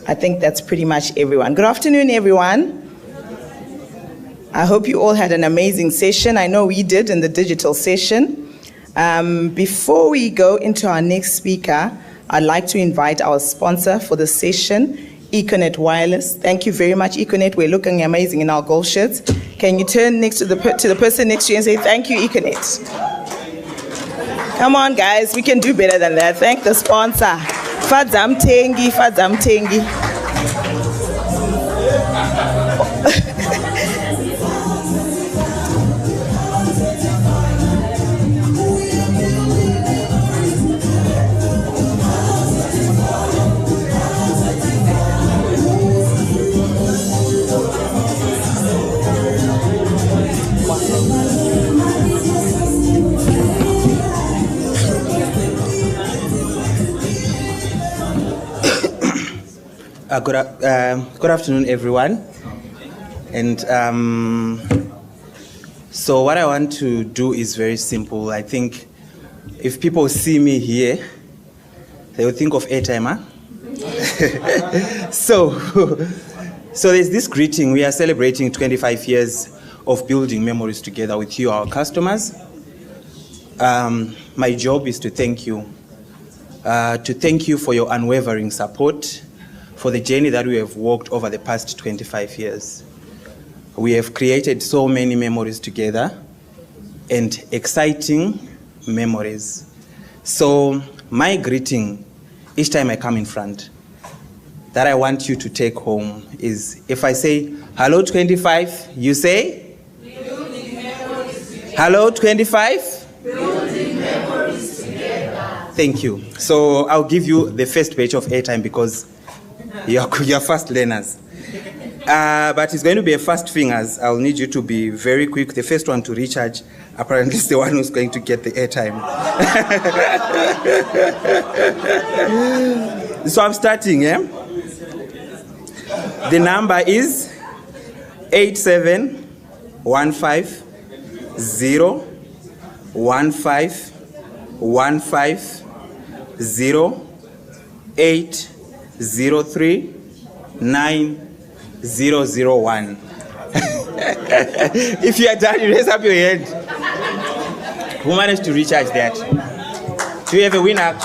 I think that's pretty much everyone. Good afternoon, everyone. I hope you all had an amazing session. I know we did in the digital session. Before we go into our next speaker, I'd like to invite our sponsor for the session, Econet Wireless. Thank you very much, Econet. We're looking amazing in our gold shirts. Can you turn next to the person next to you and say, thank you, Econet? Come on, guys. We can do better than that. Thank the sponsor. Fadzam Tengi, Fadzam Tengi. Good afternoon, everyone. And so what I want to do is very simple. I think if people see me here, they will think of airtime, huh? So there's this greeting. We are celebrating 25 years of building memories together with you, our customers. My job is to thank you for your unwavering support, for the journey that we have walked over the past 25 years. We have created so many memories together and exciting memories. So my greeting each time I come in front that I want you to take home is, if I say, hello 25, you say? Building memories together. Hello 25? Building memories together. Thank you. So I'll give you the first page of airtime because you're fast learners. But it's going to be a fast fingers. I'll need you to be very quick. The first one to recharge, apparently, is the one who's going to get the airtime. So I'm starting, yeah? The number is 871501508039001. If you are done, you raise up your hand. Who managed to recharge that? Do you have a winner?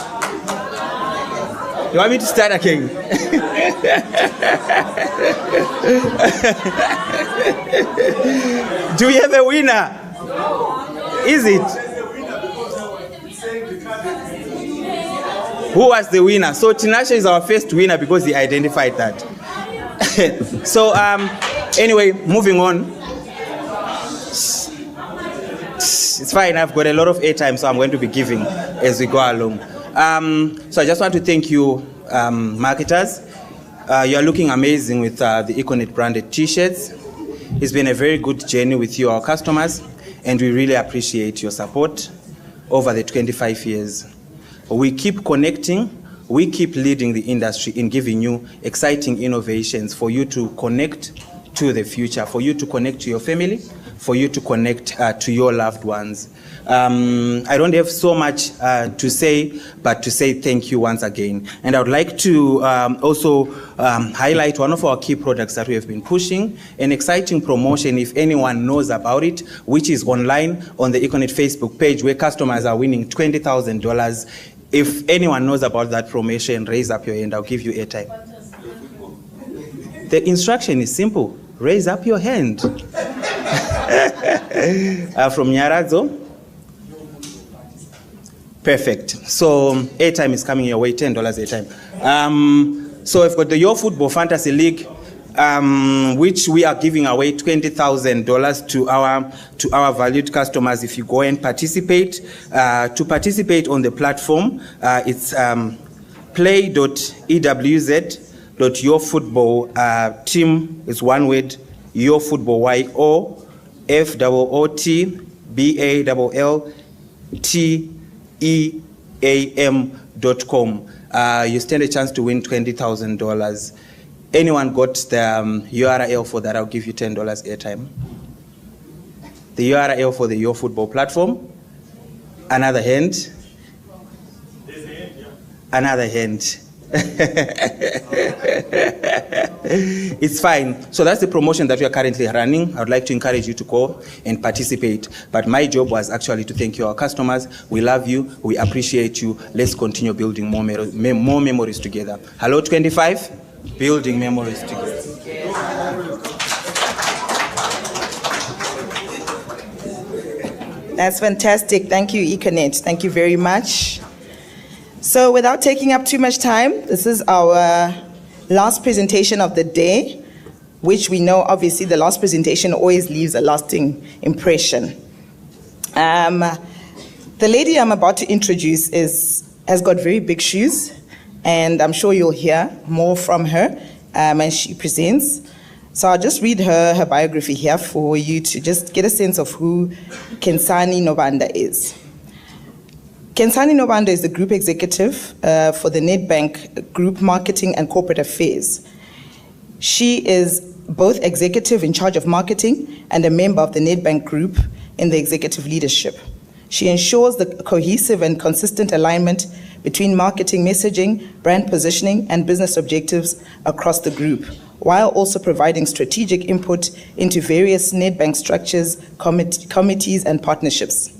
You want me to start again? Do we have a winner? Is it? Who was the winner? So Tinashe is our first winner because he identified that. So anyway, moving on. It's fine, I've got a lot of airtime, so I'm going to be giving as we go along. So I just want to thank you, marketers. You are looking amazing with the Econet branded t-shirts. It's been a very good journey with you, our customers, and we really appreciate your support over the 25 years. We keep connecting, we keep leading the industry in giving you exciting innovations for you to connect to the future, for you to connect to your family, for you to connect to your loved ones. I don't have so much to say, but to say thank you once again. And I would like to also highlight one of our key products that we have been pushing, an exciting promotion, if anyone knows about it, which is online on the Econet Facebook page, where customers are winning $20,000. If anyone knows about that promotion, raise up your hand. I'll give you airtime. The instruction is simple. Raise up your hand. From Nyaradzo. Perfect. So airtime is coming your way, $10 airtime. So we've got the Your Football Fantasy League, which we are giving away $20,000 to our valued customers if you go and participate. To participate on the platform, it's play.ewz.yourfootball. Team is one word, Your Football, YOFOOTBALLTEAM.com. You stand a chance to win $20,000. Anyone got the URL for that? I'll give you $10 airtime. The URL for the Your Football platform. Another hand. Another hand. It's fine. So that's the promotion that we are currently running. I would like to encourage you to go and participate. But my job was actually to thank you, our customers. We love you. We appreciate you. Let's continue building more memories together. Hello, 25? Building memories together. That's fantastic. Thank you, Econet. Thank you very much. So without taking up too much time, this is our last presentation of the day, which we know, obviously, the last presentation always leaves a lasting impression. The lady I'm about to introduce has got very big shoes, and I'm sure you'll hear more from her as she presents. So I'll just read her biography here for you to just get a sense of who Kensani Nobanda is. Kensani Nobanda is the Group Executive for the Nedbank Group Marketing and Corporate Affairs. She is both executive in charge of marketing and a member of the Nedbank Group in the executive leadership. She ensures the cohesive and consistent alignment between marketing messaging, brand positioning, and business objectives across the group, while also providing strategic input into various Nedbank structures, committees, and partnerships.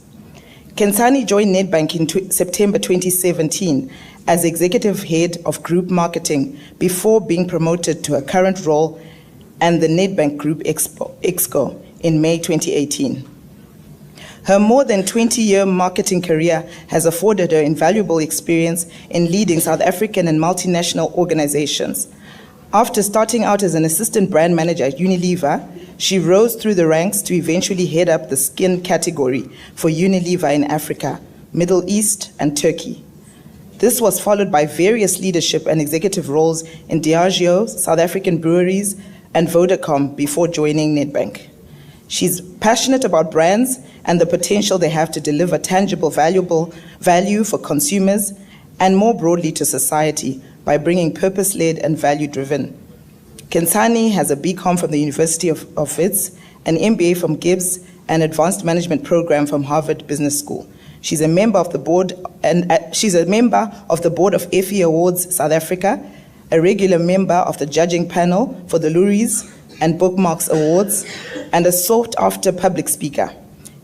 Kensani joined Nedbank in September 2017 as Executive Head of Group Marketing before being promoted to her current role and the Nedbank Group Exco in May 2018. Her more than 20-year marketing career has afforded her invaluable experience in leading South African and multinational organizations. After starting out as an assistant brand manager at Unilever, she rose through the ranks to eventually head up the skin category for Unilever in Africa, Middle East, and Turkey. This was followed by various leadership and executive roles in Diageo, South African breweries, and Vodacom before joining Nedbank. She's passionate about brands and the potential they have to deliver tangible, valuable value for consumers and more broadly to society by bringing purpose-led and value-driven. Kensani has a BCom from the University of Wits, an MBA from Gibbs, and advanced management program from Harvard Business School. She's a member of the board of Effie Awards South Africa, a regular member of the judging panel for the Luries and Bookmarks Awards, and a sought-after public speaker.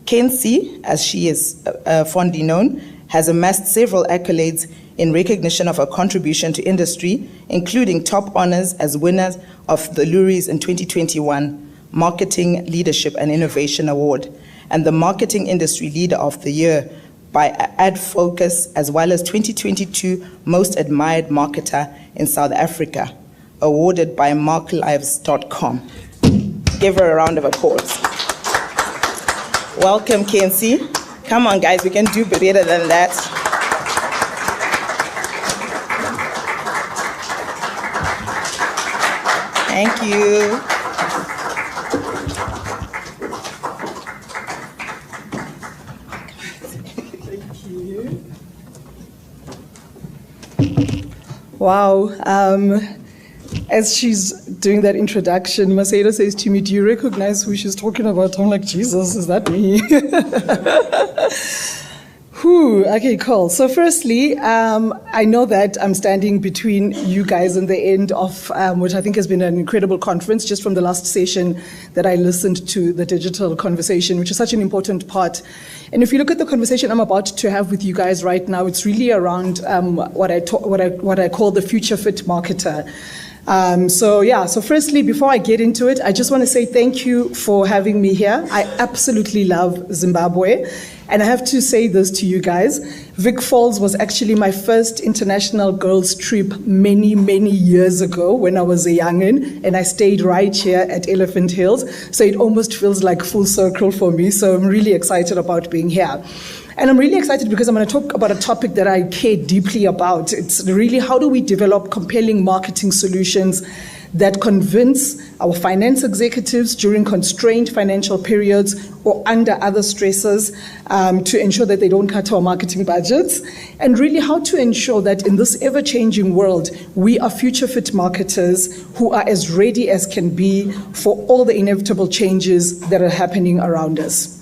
Kensi, as she is fondly known, has amassed several accolades in recognition of her contribution to industry, including top honors as winners of the Luries in 2021 Marketing Leadership and Innovation Award, and the Marketing Industry Leader of the Year by AdFocus, as well as 2022 Most Admired Marketer in South Africa, awarded by marklives.com. Give her a round of applause. Welcome, Kensi. Come on, guys, we can do better than that. Thank you. Wow. As she's doing that introduction, Maseda says to me, "Do you recognize who she's talking about?" I'm like, Jesus, is that me? Whew, okay, cool. So firstly, I know that I'm standing between you guys and the end of, which I think has been an incredible conference, just from the last session that I listened to, the digital conversation, which is such an important part. And if you look at the conversation I'm about to have with you guys right now, it's really around what I call the future fit marketer. So firstly, before I get into it, I just want to say thank you for having me here. I absolutely love Zimbabwe. And I have to say this to you guys. Vic Falls was actually my first international girls trip many, many years ago when I was a youngin', and I stayed right here at Elephant Hills. So it almost feels like full circle for me. So I'm really excited about being here. And I'm really excited because I'm going to talk about a topic that I care deeply about. It's really how do we develop compelling marketing solutions that convince our finance executives during constrained financial periods or under other stresses to ensure that they don't cut our marketing budgets, and really how to ensure that in this ever-changing world, we are future-fit marketers who are as ready as can be for all the inevitable changes that are happening around us.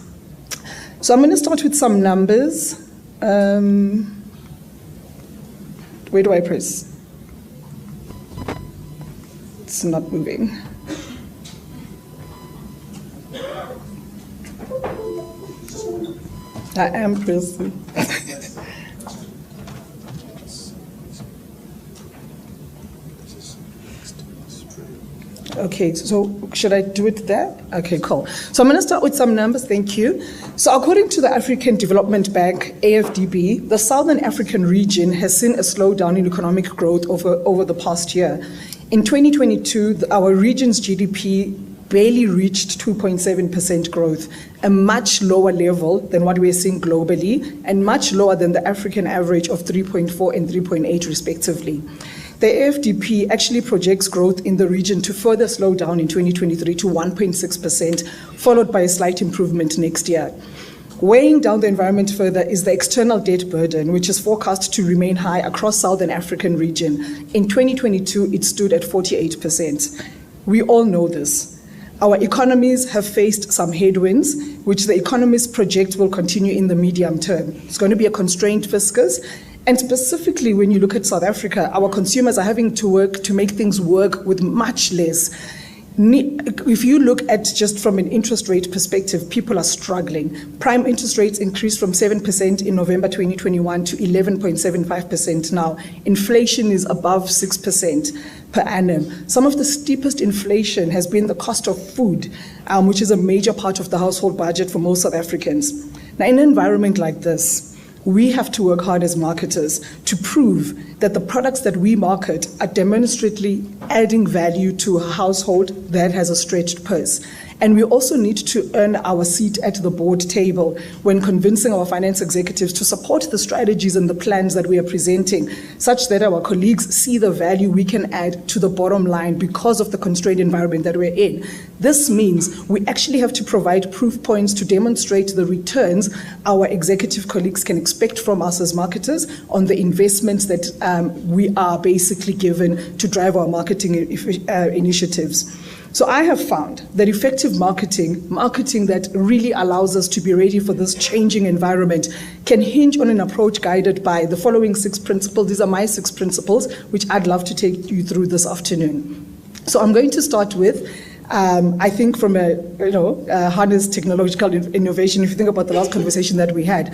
So I'm going to start with some numbers. Where do I press? It's not moving. I am pressing. Okay, so should I do it there? Okay, cool. So I'm going to start with some numbers, thank you. So according to the African Development Bank, AFDB, the Southern African region has seen a slowdown in economic growth over the past year. In 2022, our region's GDP barely reached 2.7% growth, a much lower level than what we're seeing globally, and much lower than the African average of 3.4 and 3.8 respectively. The AFDP actually projects growth in the region to further slow down in 2023 to 1.6%, followed by a slight improvement next year. Weighing down the environment further is the external debt burden, which is forecast to remain high across Southern African region. In 2022, it stood at 48%. We all know this. Our economies have faced some headwinds, which the economists project will continue in the medium term. It's going to be a constrained fiscus. And specifically, when you look at South Africa, our consumers are having to work to make things work with much less. If you look at just from an interest rate perspective, people are struggling. Prime interest rates increased from 7% in November 2021 to 11.75% now. Inflation is above 6% per annum. Some of the steepest inflation has been the cost of food, which is a major part of the household budget for most South Africans. Now, in an environment like this, we have to work hard as marketers to prove that the products that we market are demonstrably adding value to a household that has a stretched purse. And we also need to earn our seat at the board table when convincing our finance executives to support the strategies and the plans that we are presenting, such that our colleagues see the value we can add to the bottom line because of the constrained environment that we're in. This means we actually have to provide proof points to demonstrate the returns our executive colleagues can expect from us as marketers on the investments that we are basically given to drive our marketing initiatives. So I have found that effective marketing that really allows us to be ready for this changing environment, can hinge on an approach guided by the following 6 principles. These are my 6 principles, which I'd love to take you through this afternoon. So I'm going to start with, I think from a harness technological innovation, if you think about the last conversation that we had,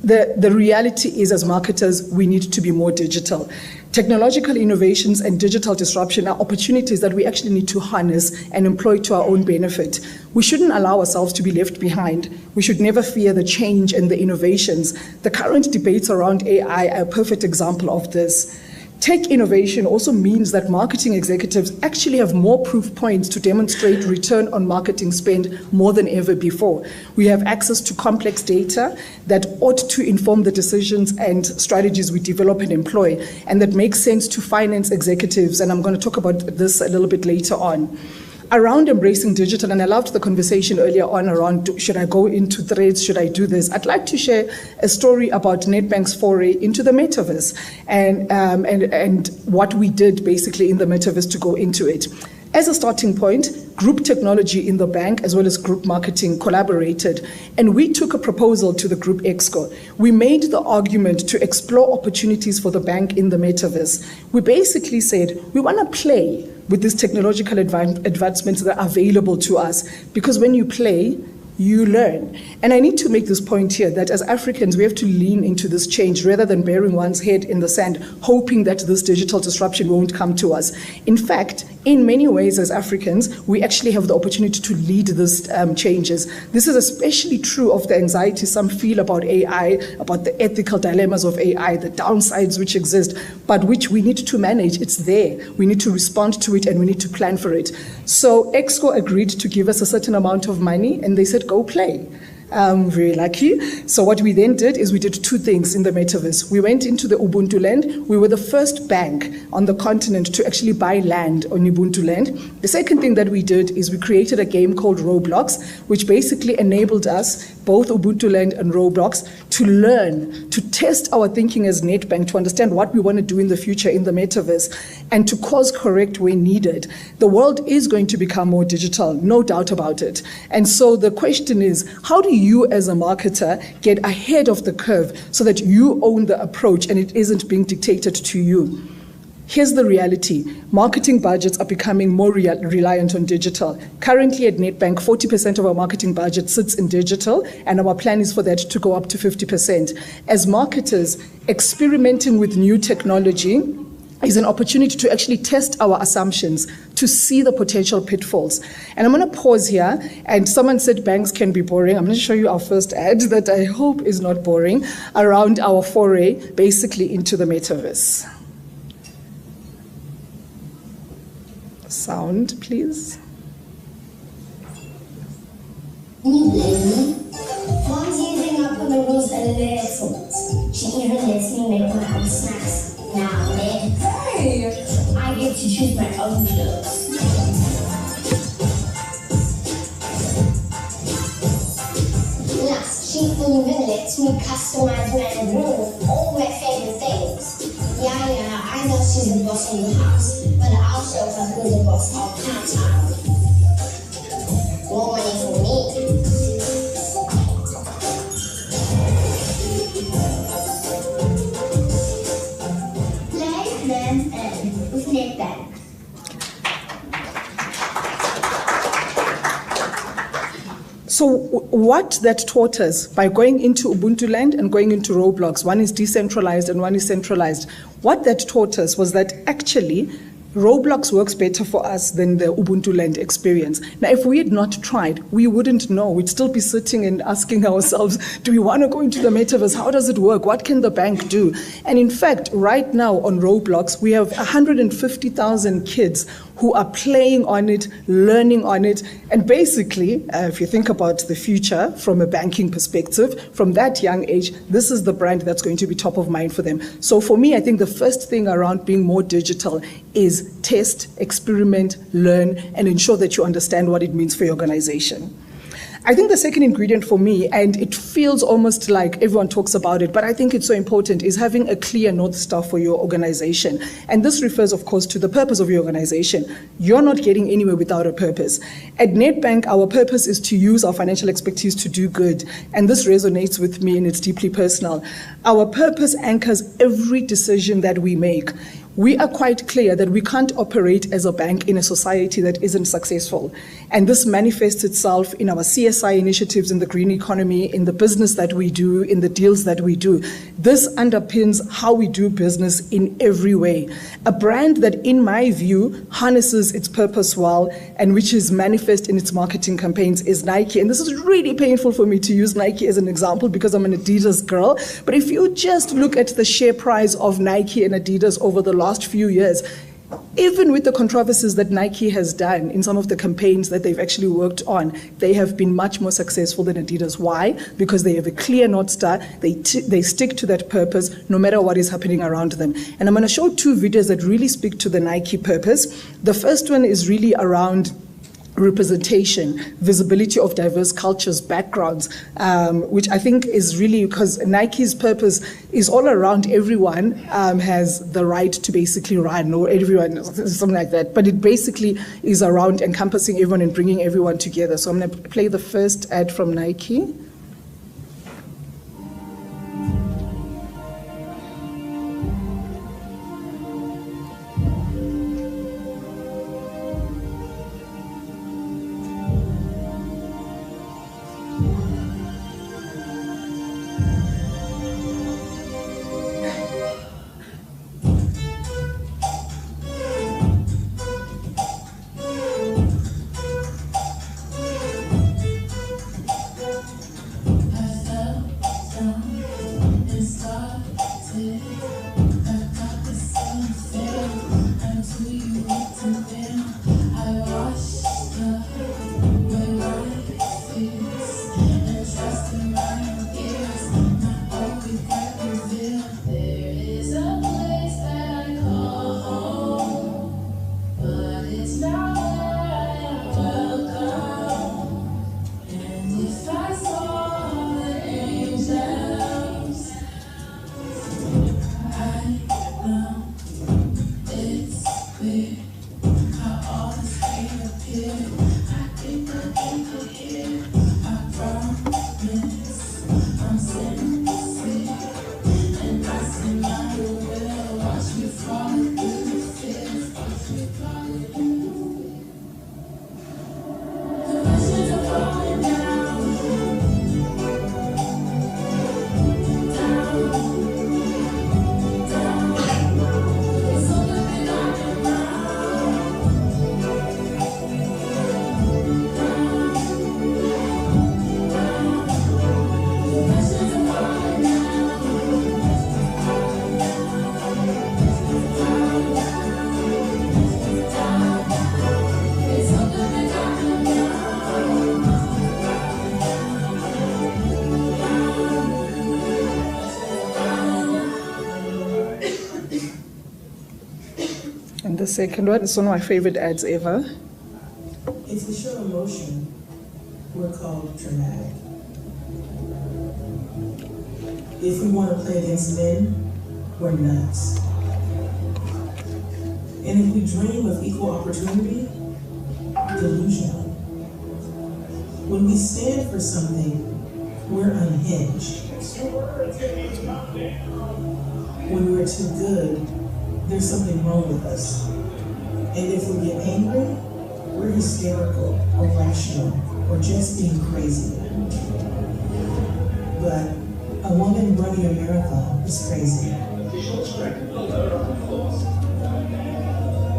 the reality is, as marketers, we need to be more digital. Technological innovations and digital disruption are opportunities that we actually need to harness and employ to our own benefit. We shouldn't allow ourselves to be left behind. We should never fear the change and the innovations. The current debates around AI are a perfect example of this. Tech innovation also means that marketing executives actually have more proof points to demonstrate return on marketing spend more than ever before. We have access to complex data that ought to inform the decisions and strategies we develop and employ, and that makes sense to finance executives, and I'm going to talk about this a little bit later on. Around embracing digital, and I loved the conversation earlier on around, should I go into threads, should I do this? I'd like to share a story about Nedbank's foray into the metaverse and what we did basically in the metaverse to go into it. As a starting point, group technology in the bank as well as group marketing collaborated, and we took a proposal to the group exco. We made the argument to explore opportunities for the bank in the metaverse. We basically said, we want to play with these technological advancements that are available to us, because when you play, you learn. And I need to make this point here that as Africans, we have to lean into this change rather than burying one's head in the sand, hoping that this digital disruption won't come to us. In fact, in many ways as Africans, we actually have the opportunity to lead these changes. This is especially true of the anxiety some feel about AI, about the ethical dilemmas of AI, the downsides which exist, but which we need to manage. It's there. We need to respond to it and we need to plan for it. So Exco agreed to give us a certain amount of money, and they said, go play. Very lucky. So what we then did is we did 2 things in the metaverse. We went into the Ubuntu land. We were the first bank on the continent to actually buy land on Ubuntu land. The second thing that we did is we created a game called Roblox, which basically enabled us, both Ubuntu land and Roblox, to learn, to test our thinking as Nedbank, to understand what we want to do in the future in the metaverse, and to course correct where needed. The world is going to become more digital, no doubt about it. And so the question is, how do you as a marketer get ahead of the curve so that you own the approach and it isn't being dictated to you? Here's the reality. Marketing budgets are becoming more reliant on digital. Currently at Nedbank, 40% of our marketing budget sits in digital, and our plan is for that to go up to 50%. As marketers, experimenting with new technology is an opportunity to actually test our assumptions, to see the potential pitfalls. And I'm going to pause here, and someone said banks can be boring. I'm going to show you our first ad that I hope is not boring, around our foray basically into the metaverse. Sound, please. Mom's using up the noodles and they're excellent. She even lets me make my own snacks. Now then, hey, I get to choose my own clothes. Plus, she even lets me customize my room, all my favorite things. Yeah, I know she's the boss in the house, but I'll show her who's the boss all downtown. More money for me. Play, learn, earn with Nedbank. So what that taught us by going into Ubuntu land and going into Roblox, one is decentralized and one is centralized, what that taught us was that actually Roblox works better for us than the Ubuntu land experience. Now, if we had not tried, we wouldn't know. We'd still be sitting and asking ourselves, do we want to go into the metaverse? How does it work? What can the bank do? And in fact, right now on Roblox, we have 150,000 kids who are playing on it, learning on it. And basically, if you think about the future from a banking perspective, from that young age, this is the brand that's going to be top of mind for them. So for me, I think the first thing around being more digital is test, experiment, learn, and ensure that you understand what it means for your organization. I think the second ingredient for me, and it feels almost like everyone talks about it, but I think it's so important, is having a clear North Star for your organization. And this refers, of course, to the purpose of your organization. You're not getting anywhere without a purpose. At Nedbank, our purpose is to use our financial expertise to do good. And this resonates with me, and it's deeply personal. Our purpose anchors every decision that we make. We are quite clear that we can't operate as a bank in a society that isn't successful. And this manifests itself in our CSI initiatives, in the green economy, in the business that we do, in the deals that we do. This underpins how we do business in every way. A brand that, in my view, harnesses its purpose well and which is manifest in its marketing campaigns is Nike. And this is really painful for me to use Nike as an example because I'm an Adidas girl. But if you just look at the share price of Nike and Adidas over the last few years, even with the controversies that Nike has done in some of the campaigns that they've actually worked on, they have been much more successful than Adidas. Why? Because they have a clear North Star. They stick to that purpose no matter what is happening around them. And I'm going to show two videos that really speak to the Nike purpose. The first one is really around representation, visibility of diverse cultures, backgrounds, which I think is really because Nike's purpose is all around everyone has the right to basically run, or everyone, something like that. But it basically is around encompassing everyone and bringing everyone together. So I'm going to play the first ad from Nike. second one. It's one of my favorite ads ever. If we show emotion, we're called dramatic. If we want to play against men, we're nuts. And if we dream of equal opportunity, delusional. When we stand for something, we're unhinged. When we're too good, there's something wrong with us. And if we get angry, we're hysterical, irrational, or just being crazy. But a woman running a marathon is crazy.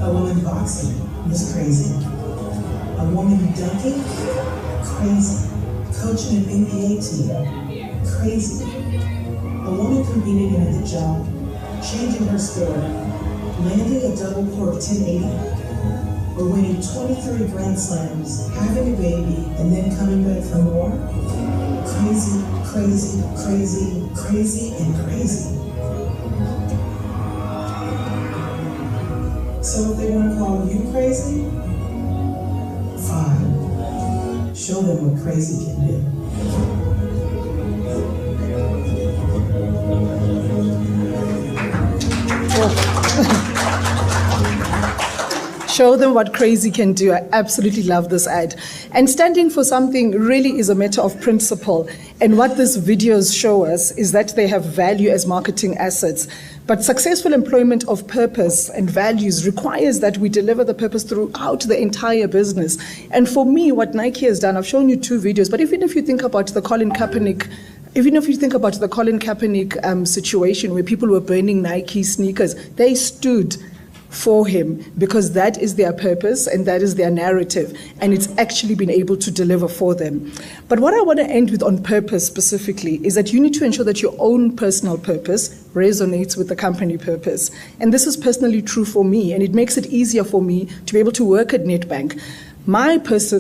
A woman boxing is crazy. A woman dunking, crazy. Coaching an NBA team, crazy. A woman competing in a good job, changing her sport, landing a double cork 1080, or winning 23 Grand Slams, having a baby, and then coming back for more. Crazy, crazy, crazy, crazy, and crazy. So if they want to call you crazy, fine. Show them what crazy can do. Show them what crazy can do. I absolutely love this ad. And standing for something really is a matter of principle. And what these videos show us is that they have value as marketing assets. But successful employment of purpose and values requires that we deliver the purpose throughout the entire business. And for me, what Nike has done, I've shown you 2 videos, but even if you think about the Colin Kaepernick situation where people were burning Nike sneakers, they stood for him because that is their purpose and that is their narrative, and it's actually been able to deliver for them. But what I want to end with on purpose specifically is that you need to ensure that your own personal purpose resonates with the company purpose. And this is personally true for me, and it makes it easier for me to be able to work at Nedbank. My purpose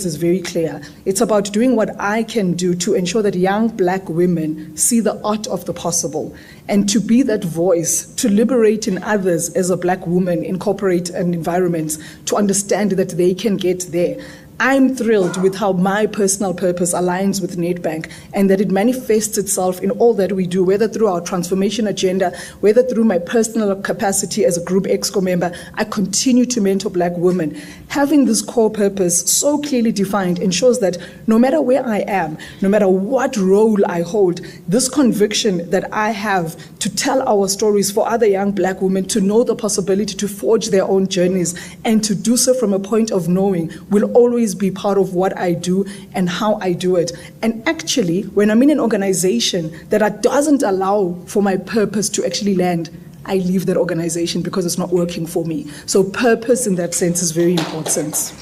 is very clear. It's about doing what I can do to ensure that young black women see the art of the possible, and to be that voice, to liberate in others as a black woman in corporate and environments, to understand that they can get there. I'm thrilled with how my personal purpose aligns with Nedbank, and that it manifests itself in all that we do, whether through our transformation agenda, whether through my personal capacity as a Group Exco member. I continue to mentor black women. Having this core purpose so clearly defined ensures that no matter where I am, no matter what role I hold, this conviction that I have to tell our stories for other young black women to know the possibility to forge their own journeys and to do so from a point of knowing will always be part of what I do and how I do it. And actually, when I'm in an organization that doesn't allow for my purpose to actually land, I leave that organization because it's not working for me. So purpose in that sense is very important.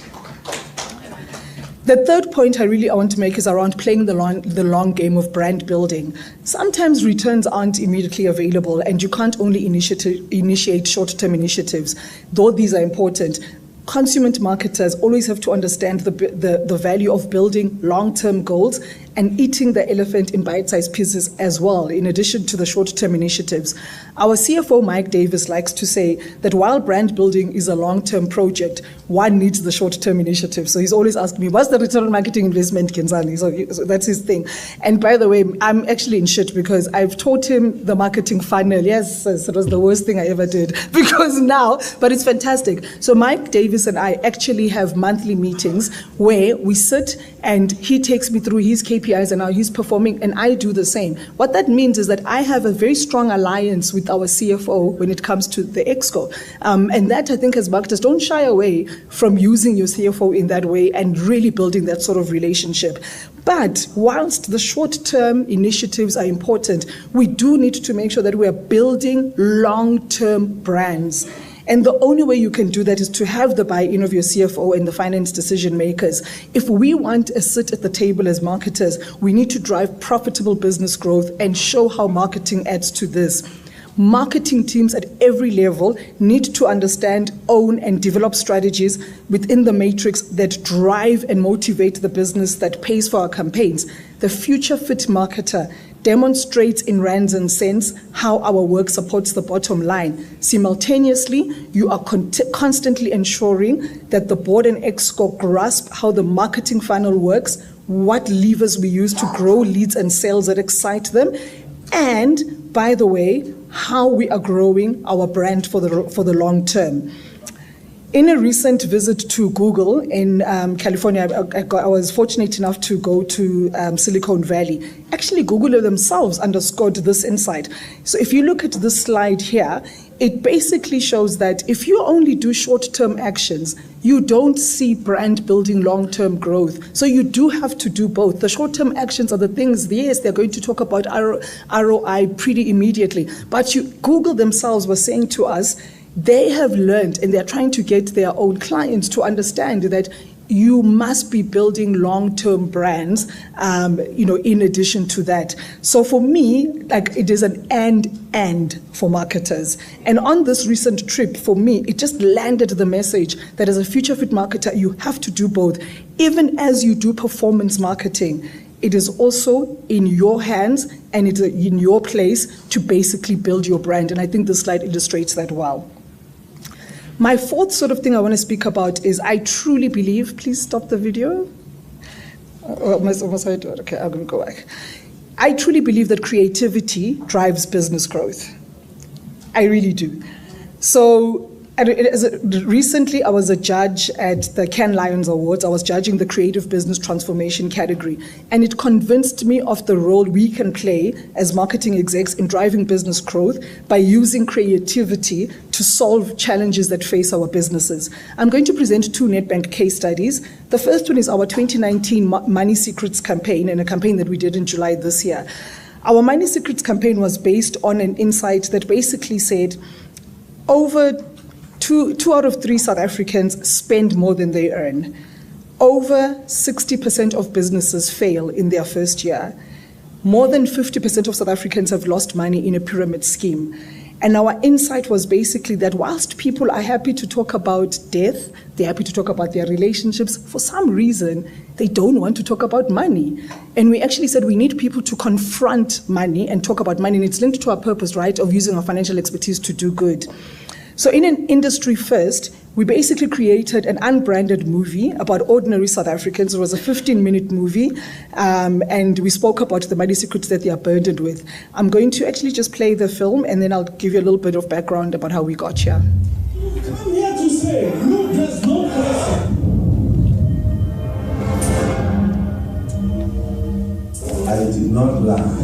The third point I want to make is around playing the long game of brand building. Sometimes returns aren't immediately available, and you can't only initiate short-term initiatives, though these are important. Consummate marketers always have to understand the value of building long-term goals and eating the elephant in bite-sized pieces as well, in addition to the short-term initiatives. Our CFO, Mike Davis, likes to say that while brand building is a long-term project, one needs the short-term initiative. So he's always asking me, what's the return on marketing investment, Kenzani? So that's his thing. And by the way, I'm actually in shit because I've taught him the marketing funnel. Yes, it was the worst thing I ever did because now, but it's fantastic. So Mike Davis and I actually have monthly meetings where we sit and he takes me through his KPIs and how he's performing, and I do the same. What that means is that I have a very strong alliance with our CFO when it comes to the Exco. And that, I think, as marketers, don't shy away from using your CFO in that way and really building that sort of relationship. But whilst the short-term initiatives are important, we do need to make sure that we are building long-term brands. And the only way you can do that is to have the buy-in of your CFO and the finance decision makers. If we want a seat at the table as marketers, we need to drive profitable business growth and show how marketing adds to this. Marketing teams at every level need to understand, own, and develop strategies within the matrix that drive and motivate the business that pays for our campaigns. The future fit marketer demonstrates in rands and cents how our work supports the bottom line. Simultaneously, you are constantly ensuring that the board and ExCo grasp how the marketing funnel works, what levers we use to grow leads and sales that excite them, and, by the way, how we are growing our brand for the long term. In a recent visit to Google in California, I was fortunate enough to go to Silicon Valley. Actually, Google themselves underscored this insight. So if you look at this slide here, it basically shows that if you only do short-term actions, you don't see brand building long-term growth. So you do have to do both. The short-term actions are the things, yes, they're going to talk about ROI pretty immediately. But Google themselves was saying to us, they have learned, and they're trying to get their own clients to understand that you must be building long-term brands, in addition to that. So for me, it is an and for marketers. And on this recent trip, for me, it just landed the message that as a future fit marketer, you have to do both. Even as you do performance marketing, it is also in your hands and it's in your place to basically build your brand. And I think this slide illustrates that well. My fourth sort of thing I want to speak about is I truly believe, please stop the video. Okay, I'm going to go back. I truly believe that creativity drives business growth. I really do. So recently I was a judge at the Cannes Lions Awards. I was judging the creative business transformation category. And it convinced me of the role we can play as marketing execs in driving business growth by using creativity to solve challenges that face our businesses. I'm going to present two Nedbank case studies. The first one is our 2019 Money Secrets campaign, and a campaign that we did in July this year. Our Money Secrets campaign was based on an insight that basically said over two out of three South Africans spend more than they earn. Over 60% of businesses fail in their first year. More than 50% of South Africans have lost money in a pyramid scheme. And our insight was basically that whilst people are happy to talk about death, they're happy to talk about their relationships, for some reason, they don't want to talk about money. And we actually said we need people to confront money and talk about money. And it's linked to our purpose, right, of using our financial expertise to do good. So in an industry first, we basically created an unbranded movie about ordinary South Africans. It was a 15-minute movie, and we spoke about the money secrets that they are burdened with. I'm going to actually just play the film, and then I'll give you a little bit of background about how we got here. I'm here to say, look, there's no question. I did not laugh.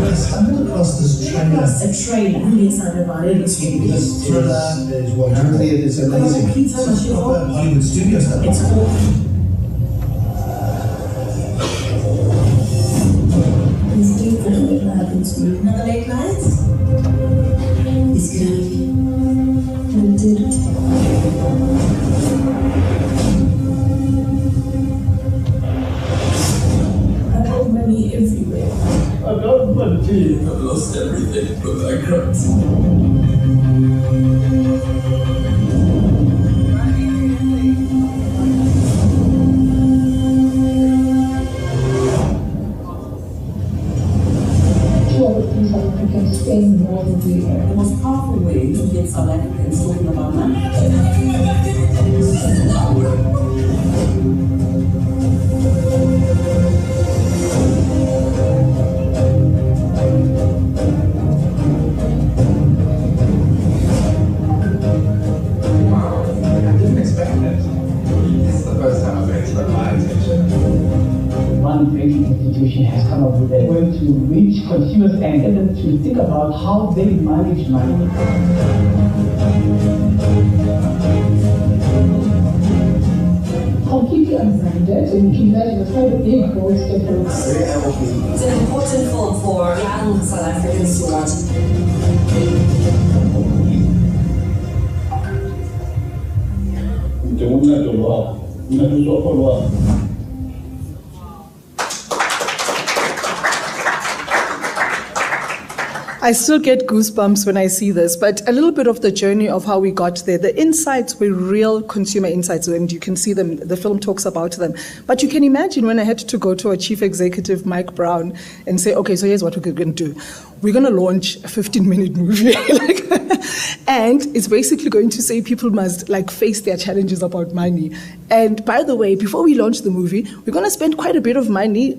I stumbled across this trailer. Across a trailer. Really excited about it. This thriller is what apparently it is amazing. It's proper Hollywood studio stuff. It's awful. It's different what happened to me. Another late night? It's gonna be. And it did. Money everywhere. I got money. I've lost everything but my crops. South Africans spend more than we earn. The most powerful way to get South Africans talking about money. One banking institution has come up with a way to reach consumers and get them to think about how they manage money. Completely unbranded, and you can imagine it's quite a big voice difference. It's an important film for young South Africans to watch. I still get goosebumps when I see this, but a little bit of the journey of how we got there. The insights were real consumer insights, and you can see them, the film talks about them. But you can imagine when I had to go to our chief executive, Mike Brown, and say, okay, so here's what we're going to do. We're going to launch a 15-minute movie. And it's basically going to say people must face their challenges about money. And by the way, before we launch the movie, we're going to spend quite a bit of money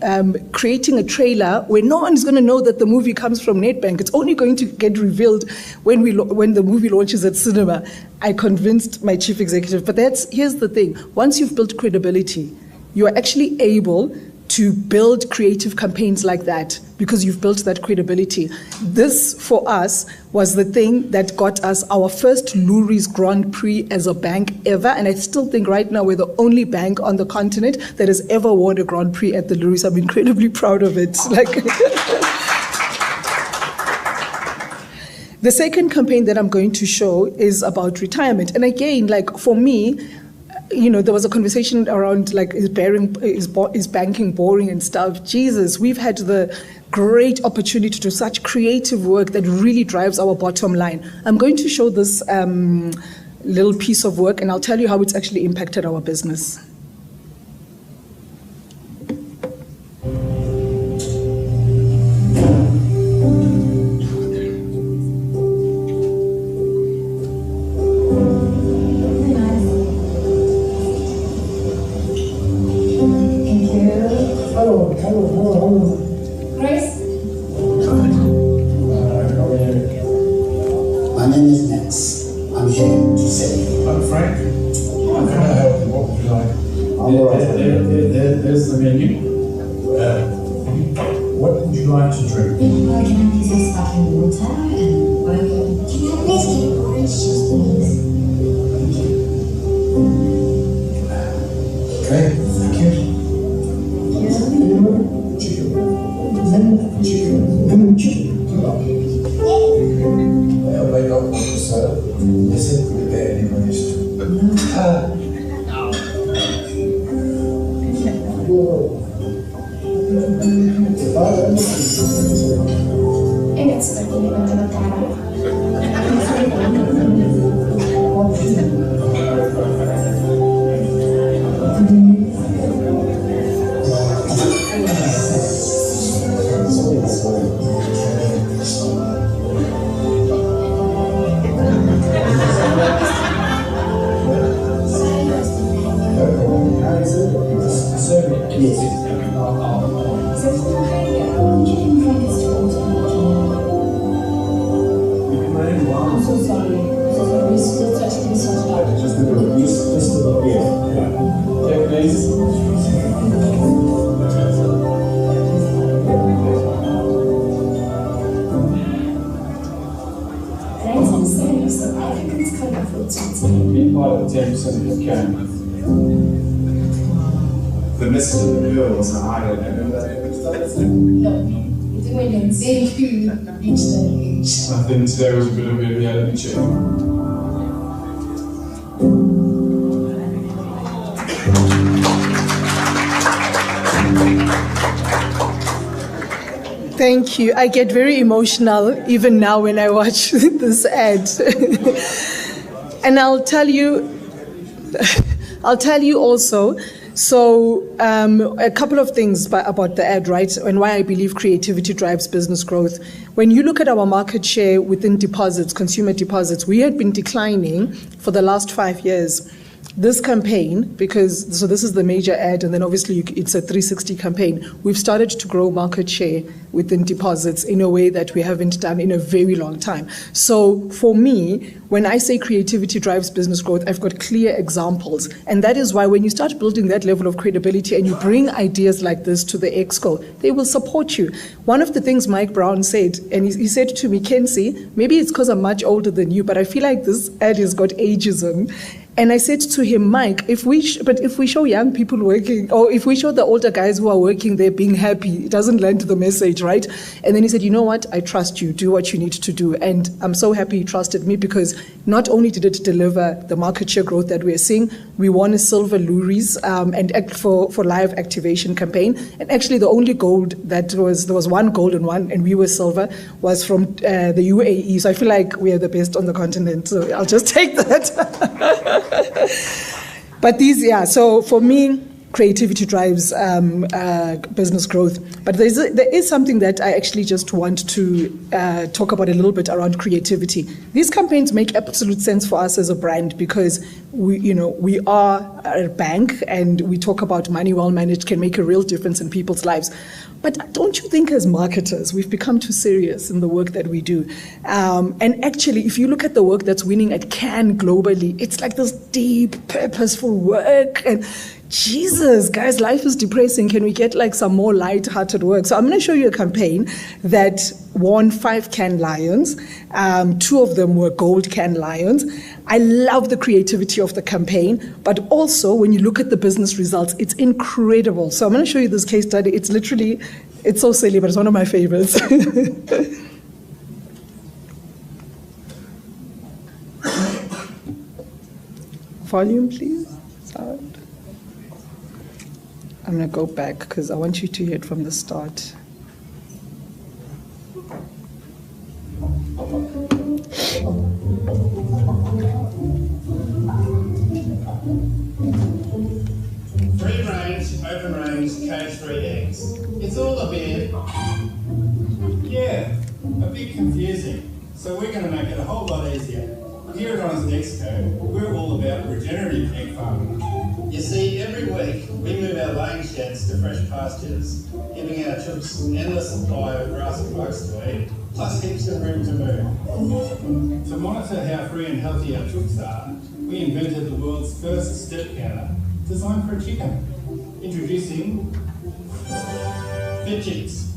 creating a trailer where no one is going to know that the movie comes from Nedbank. It's only going to get revealed when the movie launches at cinema. I convinced my chief executive, but here's the thing. Once you've built credibility, you are actually able to build creative campaigns like that because you've built that credibility. This, for us, was the thing that got us our first Lurie's Grand Prix as a bank ever, and I still think right now we're the only bank on the continent that has ever won a Grand Prix at the Lurie's. I'm incredibly proud of it. The second campaign that I'm going to show is about retirement. And again, for me, there was a conversation around is banking boring and stuff. Jesus, we've had the great opportunity to do such creative work that really drives our bottom line. I'm going to show this little piece of work, and I'll tell you how it's actually impacted our business. Grace? My name is Max. I'm here to say. I'm Frank. How can I help you? What would you like? There's the menu. What would you like to drink? Can I please have sparkling water and whatever? Can I please get orange juice, please? Okay, thank you. Lemon chicken. They'll make up for so. Yes, it could be anyway. E adesso perché mi metto la I'm so sorry. Just a little piece, just a little bit. Okay, please. Be part of the 10% if you can. The message of the bill was a higher than that. I think today was a bit of a reality check. Thank you. I get very emotional even now when I watch this ad. And I'll tell you also, so a couple of things about the ad, right? And why I believe creativity drives business growth. When you look at our market share within deposits, consumer deposits, we had been declining for the last 5 years. This campaign, so this is the major ad, and then obviously it's a 360 campaign. We've started to grow market share within deposits in a way that we haven't done in a very long time. So for me, when I say creativity drives business growth, I've got clear examples. And that is why when you start building that level of credibility and you bring ideas like this to the Exco, they will support you. One of the things Mike Brown said, and he said to me, Kenzie, maybe it's because I'm much older than you, but I feel like this ad has got ageism. And I said to him, Mike, if we show young people working, or if we show the older guys who are working there being happy, it doesn't lend the message, right? And then he said, you know what? I trust you. Do what you need to do. And I'm so happy he trusted me because Not only did it deliver the market share growth that we're seeing, we won a silver Loeries for live activation campaign. And actually the only gold there was one gold and one, and we were silver, was from the UAE. So I feel like we are the best on the continent. So I'll just take that. But so for me, creativity drives business growth. But there is something that I actually just want to talk about a little bit around creativity. These campaigns make absolute sense for us as a brand because we are a bank and we talk about money well managed can make a real difference in people's lives. But don't you think as marketers, we've become too serious in the work that we do? And actually, if you look at the work that's winning at Cannes globally, it's like this deep, purposeful work. And Jesus, guys, life is depressing. Can we get like some more light-hearted work? So I'm going to show you a campaign that won 5 Cannes Lions. 2 of them were gold Cannes Lions. I love the creativity of the campaign, but also when you look at the business results, it's incredible. So I'm going to show you this case study. It's so silly, but it's one of my favorites. Volume, please. Sound. I'm going to go back because I want you to hear it from the start. Free range, open range, cage-free eggs. It's all a bit, a bit confusing. So we're going to make it a whole lot easier. Here at Honest Exco, we're all about regenerative egg farming. You see, every week we move our laying sheds to fresh pastures, giving our chooks an endless supply of grass and bugs to eat, plus heaps of room to move. To monitor how free and healthy our chooks are, we invented the world's first step counter designed for a chicken. Introducing Fit Chicks.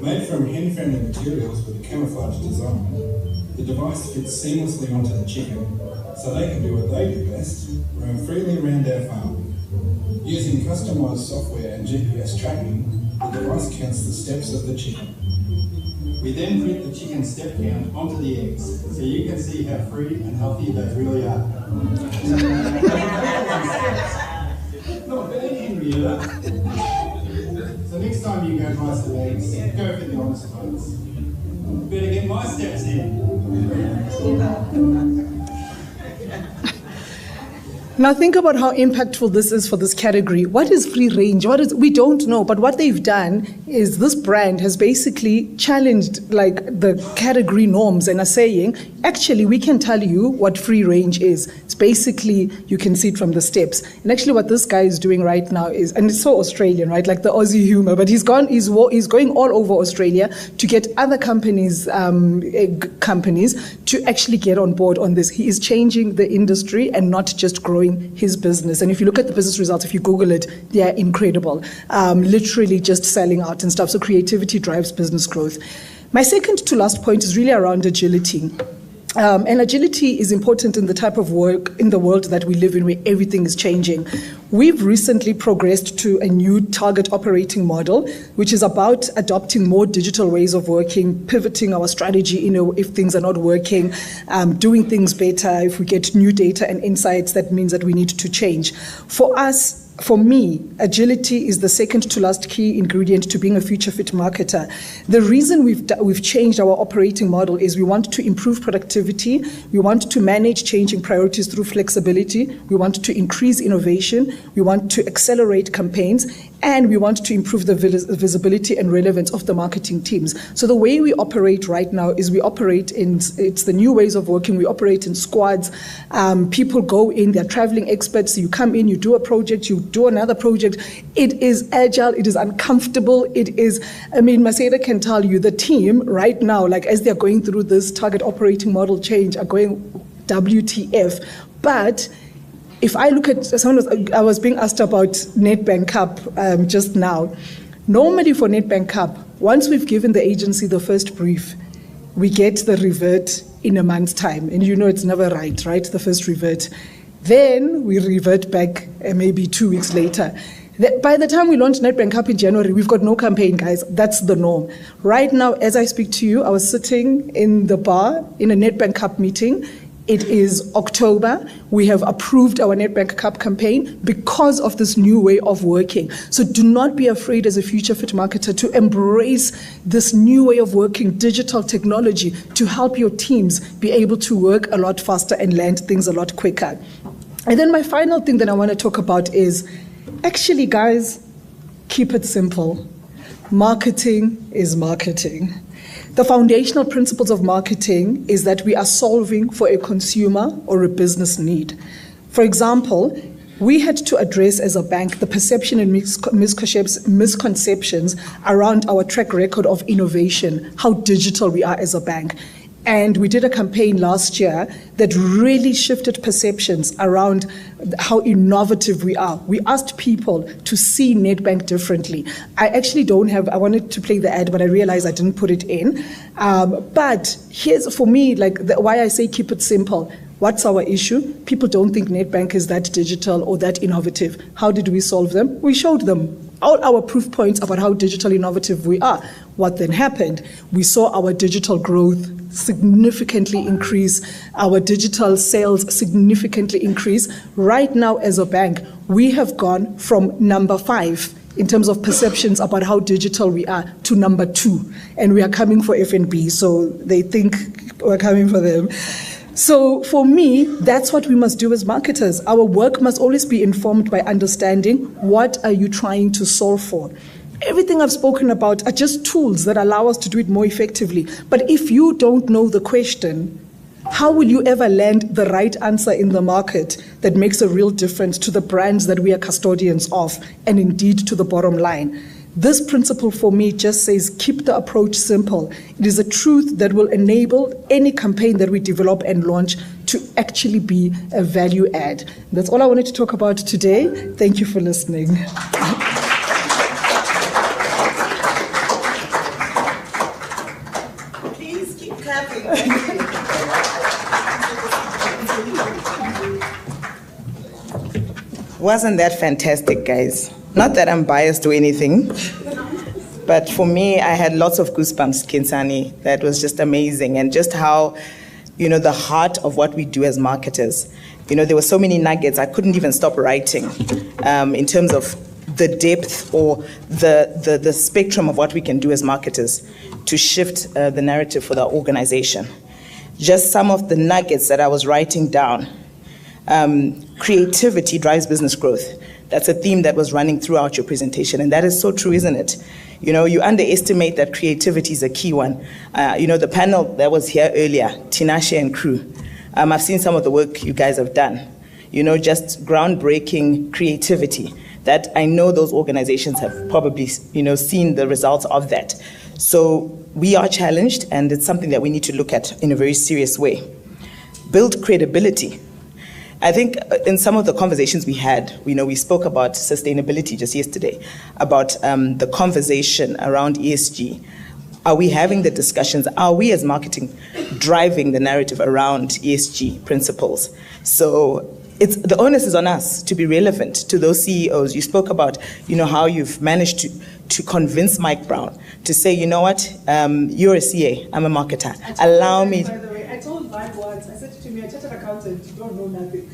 Made from hen-friendly materials with a camouflage design, the device fits seamlessly onto the chicken so they can do what they do best, roam freely around our farm. Using customised software and GPS tracking, the device counts the steps of the chicken. We then print the chicken step count onto the eggs so you can see how free and healthy they really are. Not bad, Henrietta. So next time you go buy some eggs, go for the honest ones. Better get my steps in. Now think about how impactful this is for this category. What is free range? We don't know, but what they've done is this brand has basically challenged like the category norms and are saying, actually, we can tell you what free range is. It's basically, you can see it from the steps. And actually what this guy is doing right now is, and it's so Australian, right? Like the Aussie humor, but he's going all over Australia to get other companies to actually get on board on this. He is changing the industry and not just growing his business. And if you look at the business results, if you Google it, they are incredible. Literally just selling out and stuff. So creativity drives business growth. My second to last point is really around agility. And agility is important in the type of work in the world that we live in where everything is changing. We've recently progressed to a new target operating model, which is about adopting more digital ways of working, pivoting our strategy, if things are not working, doing things better. If we get new data and insights, that means that we need to change. For me, agility is the second to last key ingredient to being a future fit marketer. The reason we've changed our operating model is we want to improve productivity, we want to manage changing priorities through flexibility, we want to increase innovation, we want to accelerate campaigns, and we want to improve the visibility and relevance of the marketing teams. So the way we operate right now is it's the new ways of working, we operate in squads. People go in, they're traveling experts, so you come in, you do a project, you do another project. It is agile, it is uncomfortable, Maseda can tell you the team right now, like as they're going through this target operating model change, are going WTF. But if I look at, I was being asked about Nedbank Cup just now. Normally for Nedbank Cup, once we've given the agency the first brief, we get the revert in a month's time. And it's never right, the first revert. Then we revert back maybe 2 weeks later. By the time we launch Nedbank Cup in January, we've got no campaign, guys. That's the norm. Right now, as I speak to you, I was sitting in the bar in a Nedbank Cup meeting. It is October. We have approved our Nedbank Cup campaign because of this new way of working. So do not be afraid as a future fit marketer to embrace this new way of working, digital technology, to help your teams be able to work a lot faster and land things a lot quicker. And then my final thing that I want to talk about is, actually, guys, keep it simple. Marketing is marketing. The foundational principles of marketing is that we are solving for a consumer or a business need. For example, we had to address as a bank the perception and misconceptions around our track record of innovation, how digital we are as a bank. And we did a campaign last year that really shifted perceptions around how innovative we are. We asked people to see Nedbank differently. I actually I wanted to play the ad, but I realized I didn't put it in. But here's, for me, why I say keep it simple. What's our issue? People don't think Nedbank is that digital or that innovative. How did we solve them? We showed them all our proof points about how digital innovative we are. What then happened? We saw our digital growth significantly increase, our digital sales significantly increase. Right now, as a bank, we have gone from number 5 in terms of perceptions about how digital we are to number 2, and we are coming for FNB, so they think we're coming for them. So for me, that's what we must do as marketers. Our work must always be informed by understanding what are you trying to solve for. Everything I've spoken about are just tools that allow us to do it more effectively. But if you don't know the question, how will you ever land the right answer in the market that makes a real difference to the brands that we are custodians of, and indeed to the bottom line? This principle for me just says keep the approach simple. It is a truth that will enable any campaign that we develop and launch to actually be a value add. That's all I wanted to talk about today. Thank you for listening. Please keep clapping. Wasn't that fantastic, guys? Not that I'm biased or anything, but for me, I had lots of goosebumps, Kinsani. That was just amazing. And just how, the heart of what we do as marketers. There were so many nuggets, I couldn't even stop writing in terms of the depth or the spectrum of what we can do as marketers to shift the narrative for the organization. Just some of the nuggets that I was writing down. Creativity drives business growth. That's a theme that was running throughout your presentation, and that is so true, isn't it? You underestimate that creativity is a key one. The panel that was here earlier, Tinashe and crew, I've seen some of the work you guys have done. Just groundbreaking creativity that I know those organizations have probably, seen the results of that. So we are challenged, and it's something that we need to look at in a very serious way. Build credibility. I think in some of the conversations we had, we spoke about sustainability just yesterday, about the conversation around ESG. Are we having the discussions? Are we as marketing driving the narrative around ESG principles? So the onus is on us to be relevant to those CEOs. You spoke about, how you've managed to convince Mike Brown to say, you know what, you're a CA, I'm a marketer. Allow me. By the way, I told Mike once, I said to me, a chartered accountant, you don't know nothing.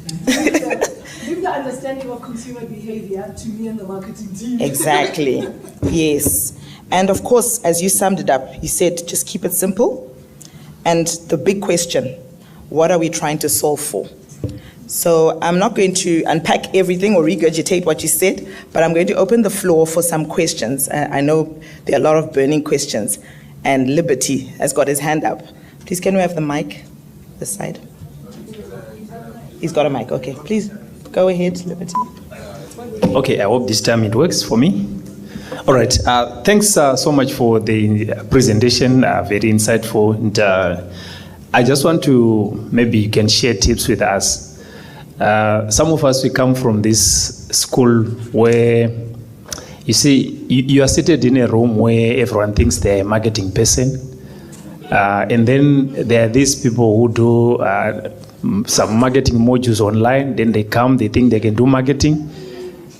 Give the understanding of consumer behavior to me and the marketing team. Exactly, yes. And of course, as you summed it up, you said, just keep it simple. And the big question, what are we trying to solve for? So I'm not going to unpack everything or regurgitate what you said, but I'm going to open the floor for some questions. I know there are a lot of burning questions, and Liberty has got his hand up. Please, can we have the mic this side? He's got a mic, okay. Please, go ahead, Liberty. Okay, I hope this time it works for me. All right, thanks so much for the presentation, very insightful. And I just want to, maybe you can share tips with us. Some of us, we come from this school where, you see, you are seated in a room where everyone thinks they're a marketing person. And then there are these people who do some marketing modules online. Then they come, they think they can do marketing.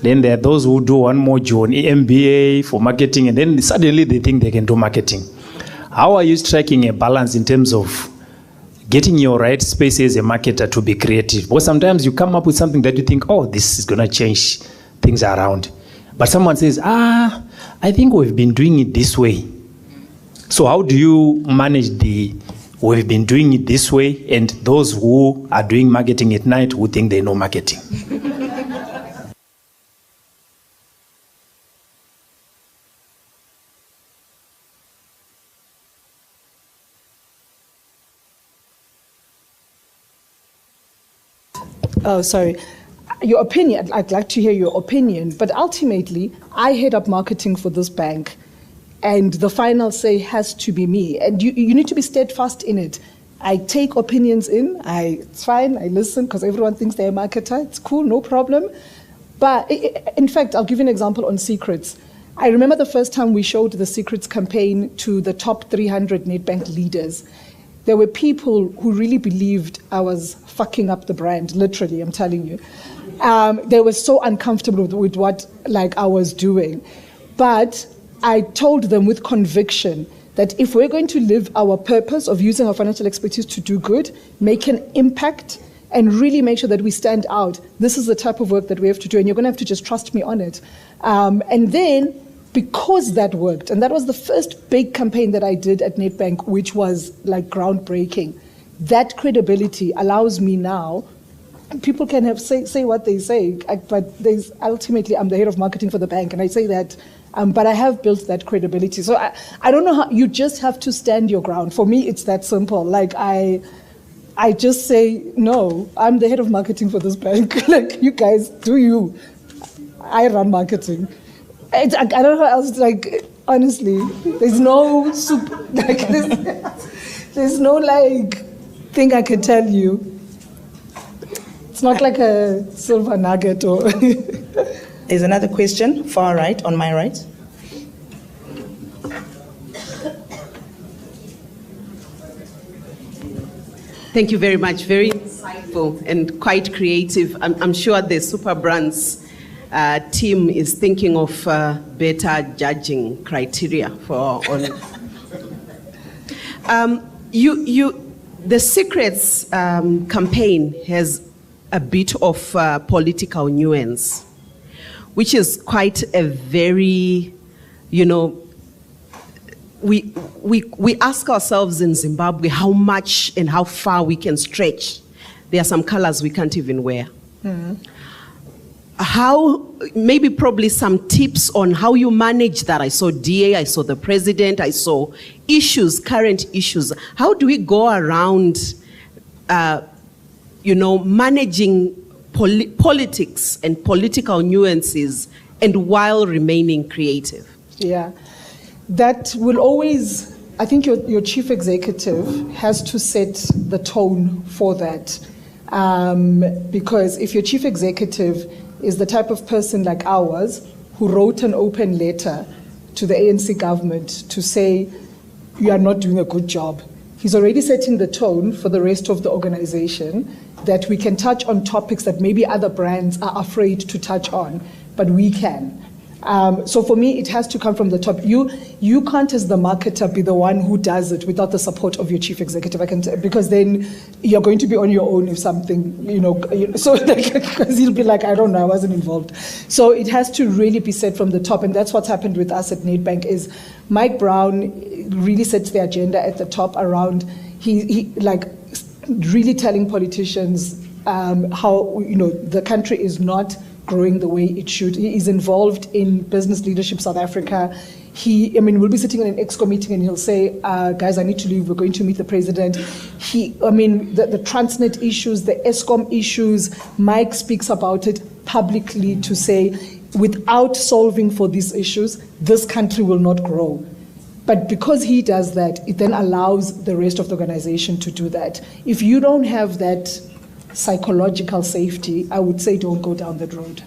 Then there are those who do one module on MBA for marketing, and then suddenly they think they can do marketing. How are you striking a balance in terms of getting your right space as a marketer to be creative. Because sometimes you come up with something that you think, oh, this is going to change things around. But someone says, I think we've been doing it this way. So how do you manage we've been doing it this way, and those who are doing marketing at night who think they know marketing? Oh, sorry. Your opinion, I'd like to hear your opinion, but ultimately, I head up marketing for this bank, and the final say has to be me. And you need to be steadfast in it. I take opinions in, it's fine, I listen, because everyone thinks they're a marketer. It's cool, no problem. But in fact, I'll give you an example on secrets. I remember the first time we showed the secrets campaign to the top 300 Nedbank leaders. There were people who really believed I was fucking up the brand, literally, I'm telling you. They were so uncomfortable with what I was doing. But I told them with conviction that if we're going to live our purpose of using our financial expertise to do good, make an impact, and really make sure that we stand out, this is the type of work that we have to do, and you're going to have to just trust me on it. And then, because that worked, and that was the first big campaign that I did at Nedbank, which was groundbreaking, that credibility allows me now. People can say what they say, but ultimately I'm the head of marketing for the bank, and I say that, but I have built that credibility. So I don't know how, you just have to stand your ground. For me, it's that simple. I just say, no, I'm the head of marketing for this bank. You guys, do you. I run marketing. I don't know how else, honestly, there's no there's no thing I can tell you. It's not like a silver nugget or. There's another question, far right, on my right. Thank you very much. Very insightful and quite creative. I'm sure the Super Brands team is thinking of better judging criteria for on. The Secrets campaign has a bit of political nuance, which is quite a very, we ask ourselves in Zimbabwe how much and how far we can stretch. There are some colors we can't even wear. Mm-hmm. Probably some tips on how you manage that. I saw DA, I saw the president, I saw issues, current issues. How do we go around, managing politics and political nuances and while remaining creative? Yeah, that will always, I think your chief executive has to set the tone for that. Because if your chief executive is the type of person like ours who wrote an open letter to the ANC government to say, you are not doing a good job, he's already setting the tone for the rest of the organization that we can touch on topics that maybe other brands are afraid to touch on, but we can. So for me, it has to come from the top. You can't, as the marketer, be the one who does it without the support of your chief executive. Because then you're going to be on your own if something, so because he'll be like, I don't know, I wasn't involved. So it has to really be set from the top, and that's what's happened with us at Nedbank. Is Mike Brown really sets the agenda at the top around he really telling politicians how the country is not growing the way it should. He is involved in business leadership South Africa. We'll be sitting in an EXCO meeting and he'll say, guys, I need to leave, we're going to meet the president. The Transnet issues, the ESCOM issues, Mike speaks about it publicly to say, without solving for these issues, this country will not grow. But because he does that, it then allows the rest of the organization to do that. If you don't have that psychological safety, I would say don't go down that road.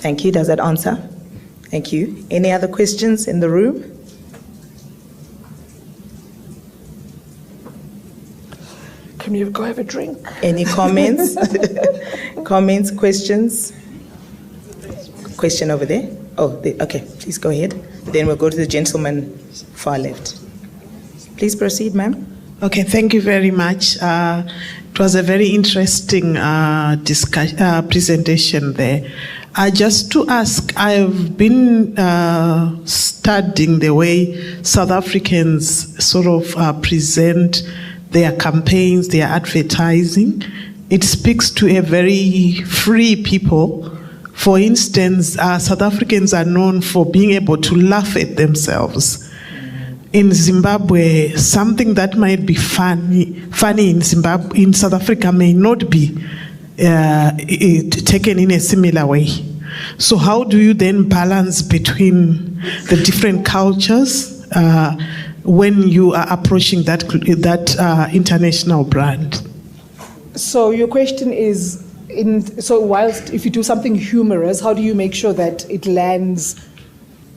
Thank you. Does that answer? Thank you. Any other questions in the room? Can you go have a drink? Any comments? Comments, questions? Question over there? Oh, okay, please go ahead. Then we'll go to the gentleman far left. Please proceed, ma'am. Okay, thank you very much. It was a very interesting presentation there. Just to ask, I've been studying the way South Africans sort of present their campaigns, their advertising. It speaks to a very free people. For instance, South Africans are known for being able to laugh at themselves. In Zimbabwe, something that might be funny in Zimbabwe, in South Africa, may not be taken in a similar way. So how do you then balance between the different cultures when you are approaching that international brand? So your question is, whilst if you do something humorous, how do you make sure that it lands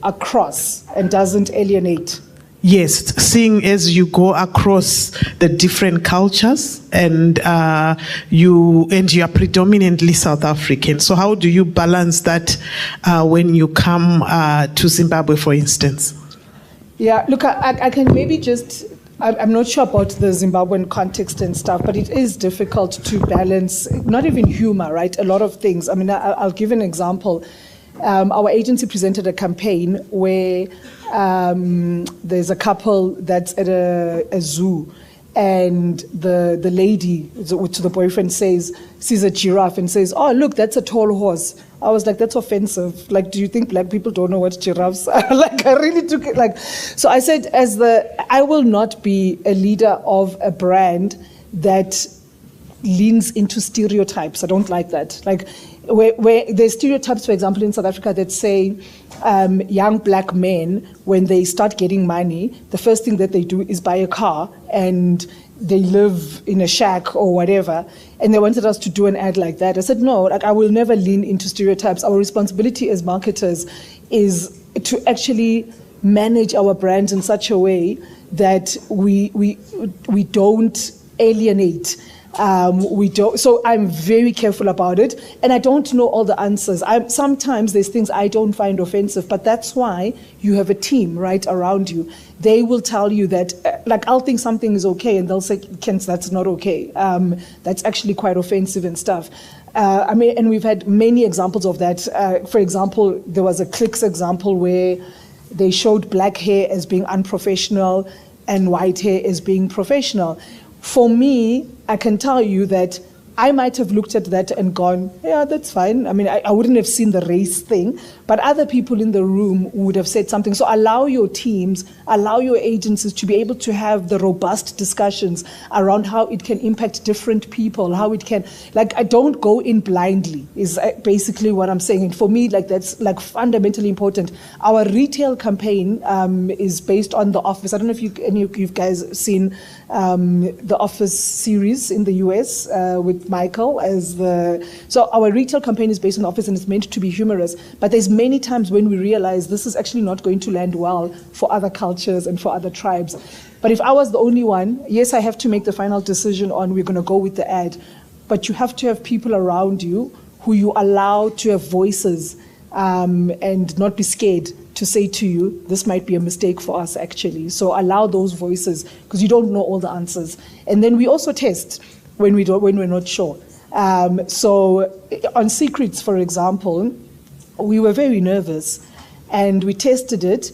across and doesn't alienate? Yes, seeing as you go across the different cultures and you are predominantly South African. So how do you balance that when you come to Zimbabwe, for instance? Yeah, look, I can maybe just, I'm not sure about the Zimbabwean context and stuff, but it is difficult to balance, not even humor, right? A lot of things. I mean, I'll give an example. Our agency presented a campaign where there's a couple that's at a zoo, and the lady to the boyfriend sees a giraffe and says, "Oh, look, that's a tall horse." I was like, that's offensive. Like, do you think black people don't know what giraffes are? Like, I really took it like, so I said, I will not be a leader of a brand that leans into stereotypes. I don't like that. Like, where there's stereotypes, for example, in South Africa that say young black men, when they start getting money, the first thing that they do is buy a car and they live in a shack or whatever. And they wanted us to do an ad like that. I said, no, like, I will never lean into stereotypes. Our responsibility as marketers is to actually manage our brands in such a way that we don't alienate. So I'm very careful about it, and I don't know all the answers. Sometimes there's things I don't find offensive, but that's why you have a team right around you. They will tell you that, like, I'll think something is okay, and they'll say, Kent, that's not okay. That's actually quite offensive and stuff. I mean, and we've had many examples of that. For example, there was a Clicks example where they showed black hair as being unprofessional and white hair as being professional. For me, I can tell you that I might have looked at that and gone, yeah, that's fine. I mean, I wouldn't have seen the race thing, but other people in the room would have said something. So allow your teams, allow your agencies to be able to have the robust discussions around how it can impact different people, how it can, like, I don't go in blindly is basically what I'm saying. And for me, like, that's like fundamentally important. Our retail campaign is based on The Office. I don't know if any of you guys have seen the Office series in the US with Michael so our retail campaign is based on Office, and it's meant to be humorous, but there's many times when we realize this is actually not going to land well for other cultures and for other tribes. But if I was the only one, yes, I have to make the final decision on we're going to go with the ad, but you have to have people around you who you allow to have voices and not be scared to say to you, this might be a mistake for us actually. So allow those voices, because you don't know all the answers. And then we also test when we're not sure. So on Secrets, for example, we were very nervous and we tested it.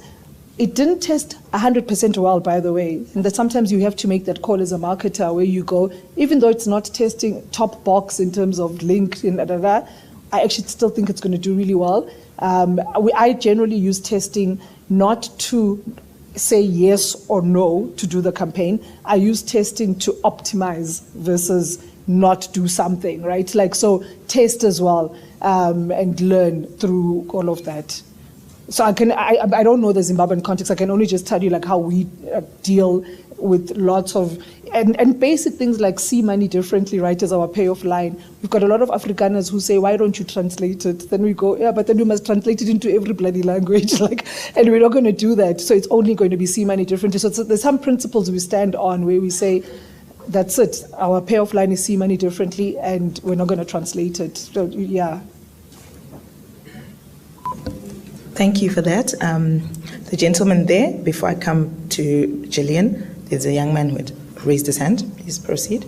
It didn't test 100% well, by the way. And that sometimes you have to make that call as a marketer where you go, even though it's not testing top box in terms of link, I actually still think it's going to do really well. I generally use testing not to say yes or no to do the campaign. I use testing to optimize versus not do something, right? Like, so test as well and learn through all of that. So I don't know the Zimbabwean context. I can only just tell you like how we deal with lots of, and basic things like see money differently, right, as our payoff line. We've got a lot of Afrikaners who say, why don't you translate it? Then we go, yeah, but then you must translate it into every bloody language, like, and we're not going to do that. So it's only going to be see money differently. So there's some principles we stand on where we say, that's it. Our payoff line is see money differently, and we're not going to translate it. So, yeah. Thank you for that. The gentleman there, before I come to Gillian, There's a young man who had raised his hand. Please proceed.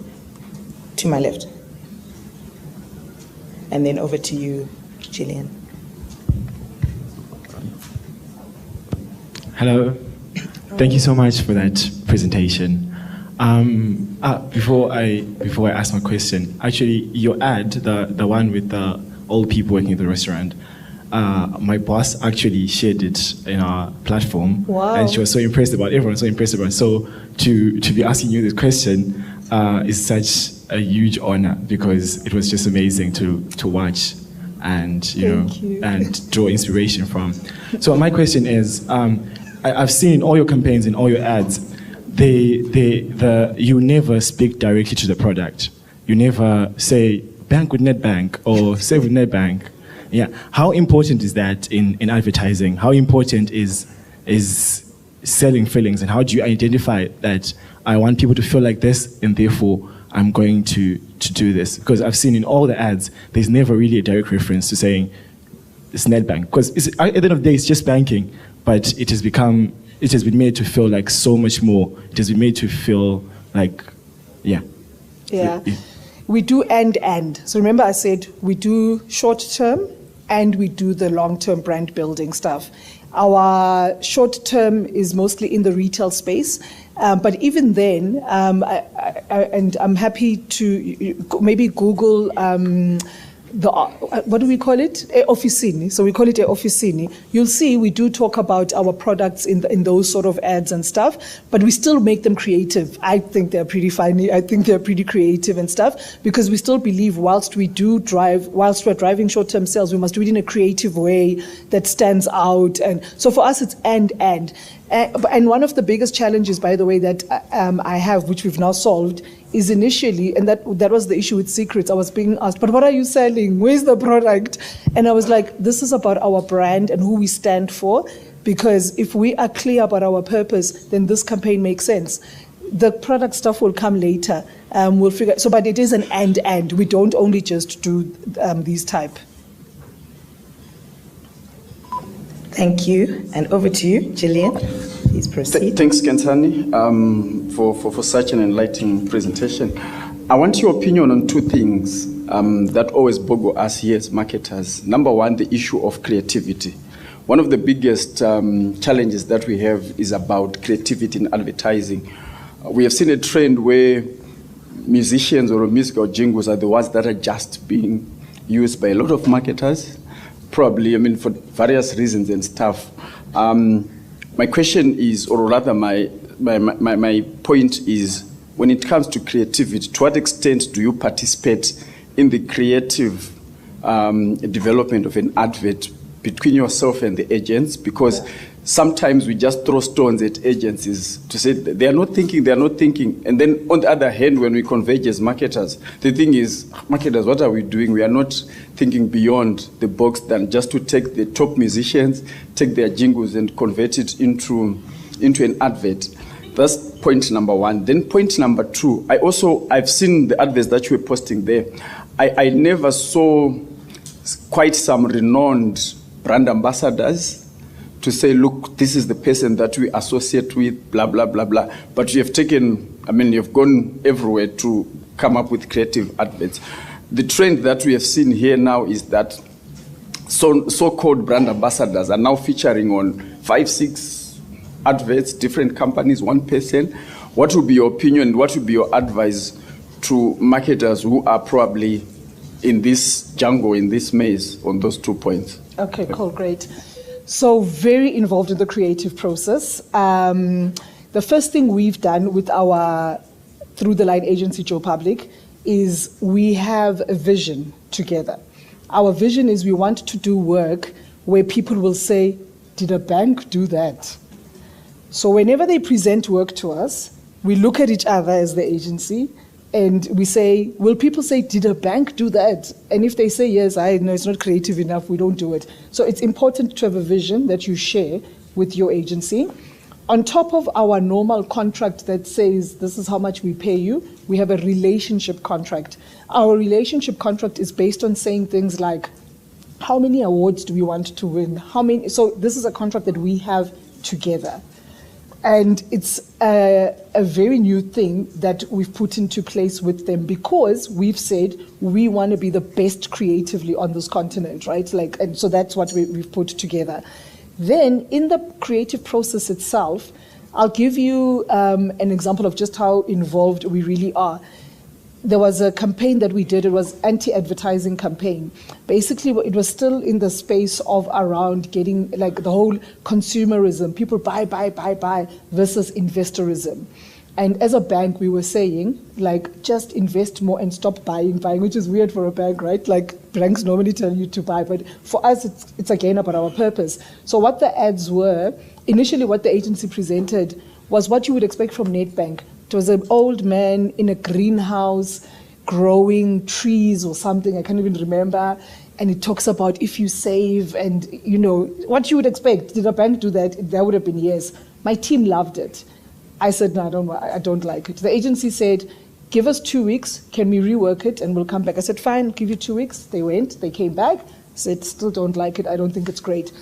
To my left. And then over to you, Gillian. Hello. Thank you so much for that presentation. Before I ask my question, actually, your ad, the one with the old people working at the restaurant, my boss actually shared it in our platform. Wow. And she was so impressed about it. Everyone was so impressed about it. So to be asking you this question is such a huge honor, because it was just amazing to watch and and draw inspiration from. So my question is, I've seen in all your campaigns, in all your ads, you never speak directly to the product. You never say bank with NetBank or save with NetBank. Yeah. How important is that in advertising? How important is selling feelings, and how do you identify that I want people to feel like this and therefore I'm going to do this? Because I've seen in all the ads, there's never really a direct reference to saying it's NetBank. Because at the end of the day, it's just banking, but it has been made to feel like so much more. It has been made to feel like, yeah. Yeah. We do end. So remember I said we do short term and we do the long-term brand building stuff. Our short term is mostly in the retail space, but even then, and I'm happy to maybe Google what do we call it? Officini. So we call it Officini. You'll see we do talk about our products in those sort of ads and stuff, but we still make them creative. I think they're pretty funny. I think they're pretty creative and stuff, because we still believe whilst we're driving short-term sales, we must do it in a creative way that stands out. And so for us, it's end. And one of the biggest challenges, by the way, that I have, which we've now solved, is initially, and that was the issue with secrets. I was being asked, but what are you selling? Where's the product? And I was like, this is about our brand and who we stand for, because if we are clear about our purpose, then this campaign makes sense. The product stuff will come later. We'll figure. So, but it is an and. We don't only just do these type. Thank you. And over to you, Gillian. Please proceed. Thanks, Kentani, for such an enlightening presentation. I want your opinion on two things that always boggle us here as marketers. Number one, the issue of creativity. One of the biggest challenges that we have is about creativity in advertising. We have seen a trend where musicians or musical jingles are the ones that are just being used by a lot of marketers, probably, for various reasons and stuff. My question is, or rather my point is, when it comes to creativity, to what extent do you participate in the creative development of an advert between yourself and the agents? Because sometimes we just throw stones at agencies to say they are not thinking. And then on the other hand, when we converge as marketers, the thing is, marketers, what are we doing? We are not thinking beyond the box than just to take the top musicians, take their jingles and convert it into an advert. That's point number one. Then point number two, I've seen the adverts that you were posting there. I never saw quite some renowned brand ambassadors to say, look, this is the person that we associate with, blah, blah, blah, blah. But you have you've gone everywhere to come up with creative adverts. The trend that we have seen here now is that so-called brand ambassadors are now featuring on 5-6 adverts, different companies, one person. What would be your opinion? What would be your advice to marketers who are probably in this jungle, in this maze, on those 2 points? Okay, cool, great. So very involved in the creative process. The first thing we've done with our through the line agency, Joe Public, is we have a vision together. Our vision is we want to do work where people will say, did a bank do that? So whenever they present work to us, we look at each other as the agency and we say, will people say, did a bank do that? And if they say, yes, I know it's not creative enough, we don't do it. So it's important to have a vision that you share with your agency. On top of our normal contract that says, this is how much we pay you, we have a relationship contract. Our relationship contract is based on saying things like, how many awards do we want to win? So this is a contract that we have together. And it's a very new thing that we've put into place with them because we've said we want to be the best creatively on this continent, right? And so that's what we've put together. Then in the creative process itself, I'll give you an example of just how involved we really are. There was a campaign that we did, it was anti-advertising campaign. Basically, it was still in the space of around getting like the whole consumerism, people buy versus investorism. And as a bank, we were saying, like, just invest more and stop buying, which is weird for a bank, right? Like, banks normally tell you to buy, but for us, it's again about our purpose. So what the ads were, initially what the agency presented was what you would expect from Nedbank. It was an old man in a greenhouse growing trees or something, I can't even remember. And it talks about if you save and, you know, what you would expect. Did a bank do that? That would have been yes. My team loved it. I said, no, I don't like it. The agency said, give us 2 weeks. Can we rework it? And we'll come back. I said, fine, give you 2 weeks. They went, they came back, said, still don't like it. I don't think it's great.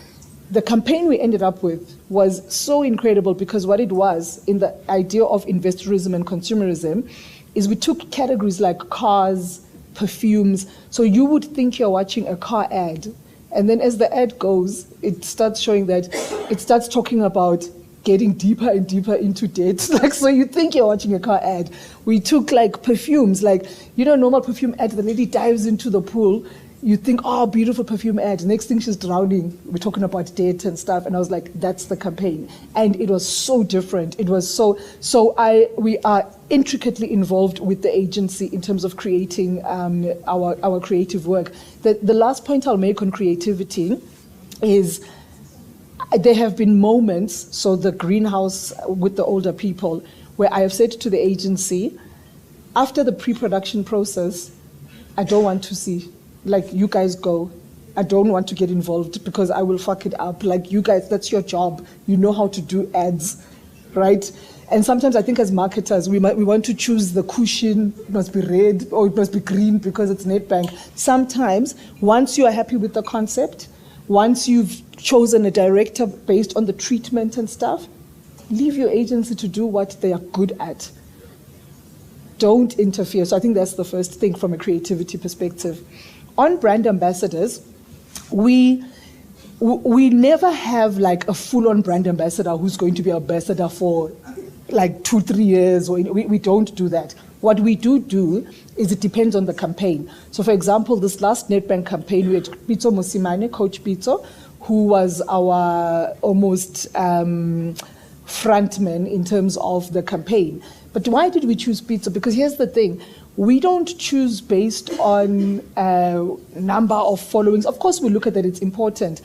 The campaign we ended up with was so incredible because what it was in the idea of investorism and consumerism is we took categories like cars, perfumes. So you would think you're watching a car ad. And then as the ad goes, it starts showing that it starts talking about getting deeper and deeper into debt. Like, so you think you're watching a car ad. We took like perfumes, like, you know, normal perfume ad, the lady dives into the pool. You think, oh, beautiful perfume ad. Next thing she's drowning. We're talking about debt and stuff. And I was like, that's the campaign. And it was so different. It was we are intricately involved with the agency in terms of creating our creative work. The last point I'll make on creativity is there have been moments, so the greenhouse with the older people, where I have said to the agency, after the pre-production process, I don't want to see. Like, you guys go. I don't want to get involved because I will fuck it up. Like, you guys, that's your job. You know how to do ads, right? And sometimes I think as marketers, we want to choose the cushion. It must be red or it must be green because it's Nedbank. Sometimes, once you are happy with the concept, once you've chosen a director based on the treatment and stuff, leave your agency to do what they are good at. Don't interfere. So I think that's the first thing from a creativity perspective. On brand ambassadors, we never have like a full-on brand ambassador who's going to be ambassador for like 2-3 years. Or we don't do that. What we do is it depends on the campaign. So for example, this last Nedbank campaign, we had Pitso Mosimane, Coach Pitso, who was our almost frontman in terms of the campaign. But why did we choose Pitso? Because here's the thing. We don't choose based on number of followings. Of course, we look at that, it's important.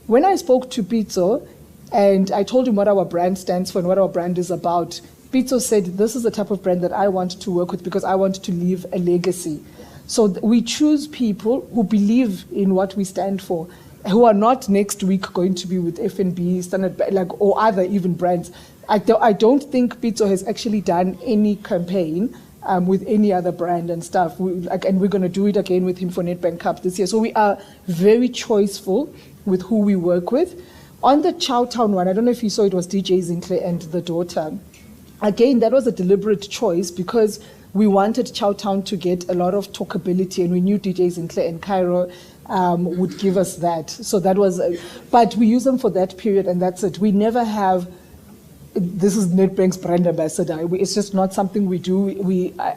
When I spoke to Pitso and I told him what our brand stands for and what our brand is about, Pitso said, this is the type of brand that I want to work with because I want to leave a legacy. So we choose people who believe in what we stand for, who are not next week going to be with FNB, Standard, like, or other even brands. I don't think Pitso has actually done any campaign with any other brand and stuff. And we're going to do it again with him for Nedbank Cup this year. So we are very choiceful with who we work with. On the Chowtown one, I don't know if you saw, it was DJ Zinhle and the daughter. Again, that was a deliberate choice because we wanted Chowtown to get a lot of talkability, and we knew DJ Zinhle and Cairo would give us that. So that was, but we use them for that period, and that's it. We never have, this is Nedbank's brand ambassador. It's just not something we do.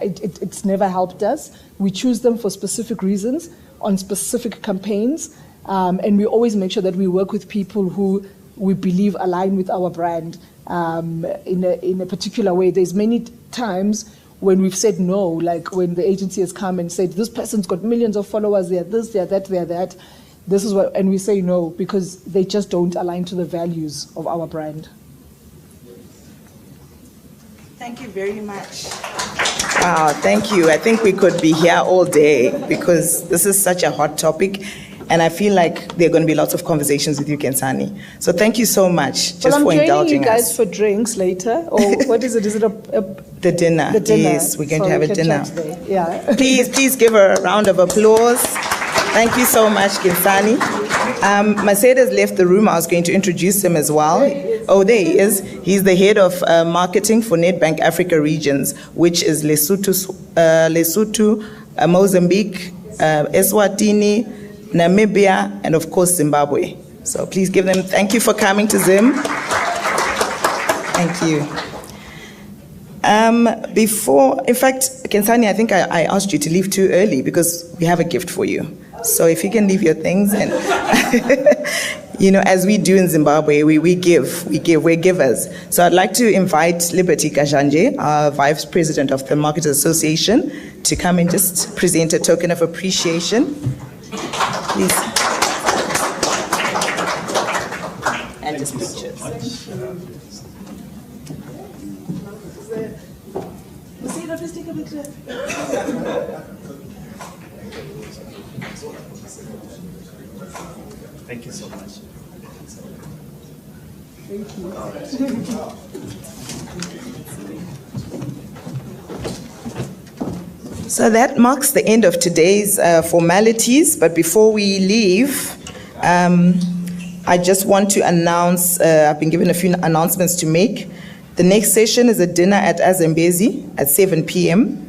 It's never helped us. We choose them for specific reasons, on specific campaigns, and we always make sure that we work with people who we believe align with our brand in a particular way. There's many times when we've said no, like when the agency has come and said, this person's got millions of followers, they're this, they're that, they're that. This is what, and we say no because they just don't align to the values of our brand. Thank you very much. Wow, thank you. I think we could be here all day because this is such a hot topic, and I feel like there are going to be lots of conversations with you, Kensani. So thank you so much just for indulging us. I'm joining you guys for drinks later, or what is it? Is it the dinner? The dinner. Yes, we're going to have a dinner. Yeah. Please give her a round of applause. Thank you so much, Kensani. Mercedes left the room. I was going to introduce him as well. Oh, there he is. He's the head of marketing for Nedbank Africa regions, which is Lesotho, Mozambique, Eswatini, Namibia, and of course Zimbabwe. So please give them, thank you for coming to Zim. Thank you. In fact, Kensani, I think I asked you to leave too early because we have a gift for you. So if you can leave your things and, as we do in Zimbabwe, we give, we're givers. So I'd like to invite Liberty Kajanje, our Vice President of the Marketers Association, to come and just present a token of appreciation. Please. And just pictures. Thank you so much. Thank you. So that marks the end of today's formalities, but before we leave, I just want to announce, I've been given a few announcements to make. The next session is a dinner at Azambezi at 7 p.m.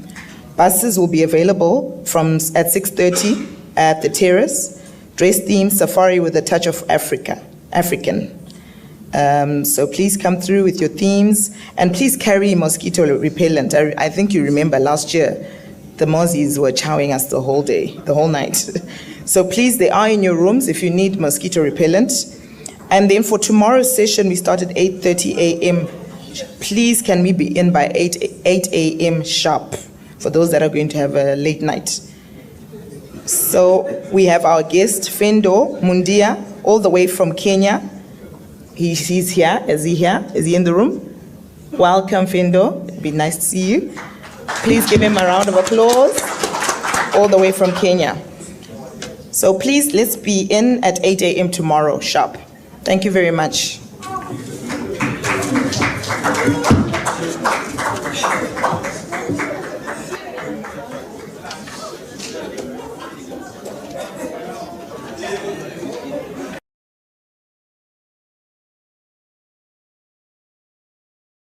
Buses will be available at 6:30 at the terrace. Dress theme, safari with a touch of African. So please come through with your themes, and please carry mosquito repellent. I think you remember last year, the mozzies were chowing us the whole day, the whole night. So please, they are in your rooms if you need mosquito repellent. And then for tomorrow's session, we start at 8:30 a.m. Please, can we be in by 8 a.m. sharp for those that are going to have a late night? So we have our guest, Fendo Mundia, all the way from Kenya. He's here. Is he here? Is he in the room? Welcome, Fendo. It'd be nice to see you. Please give him a round of applause, all the way from Kenya. So please, let's be in at 8 a.m. tomorrow, sharp. Thank you very much.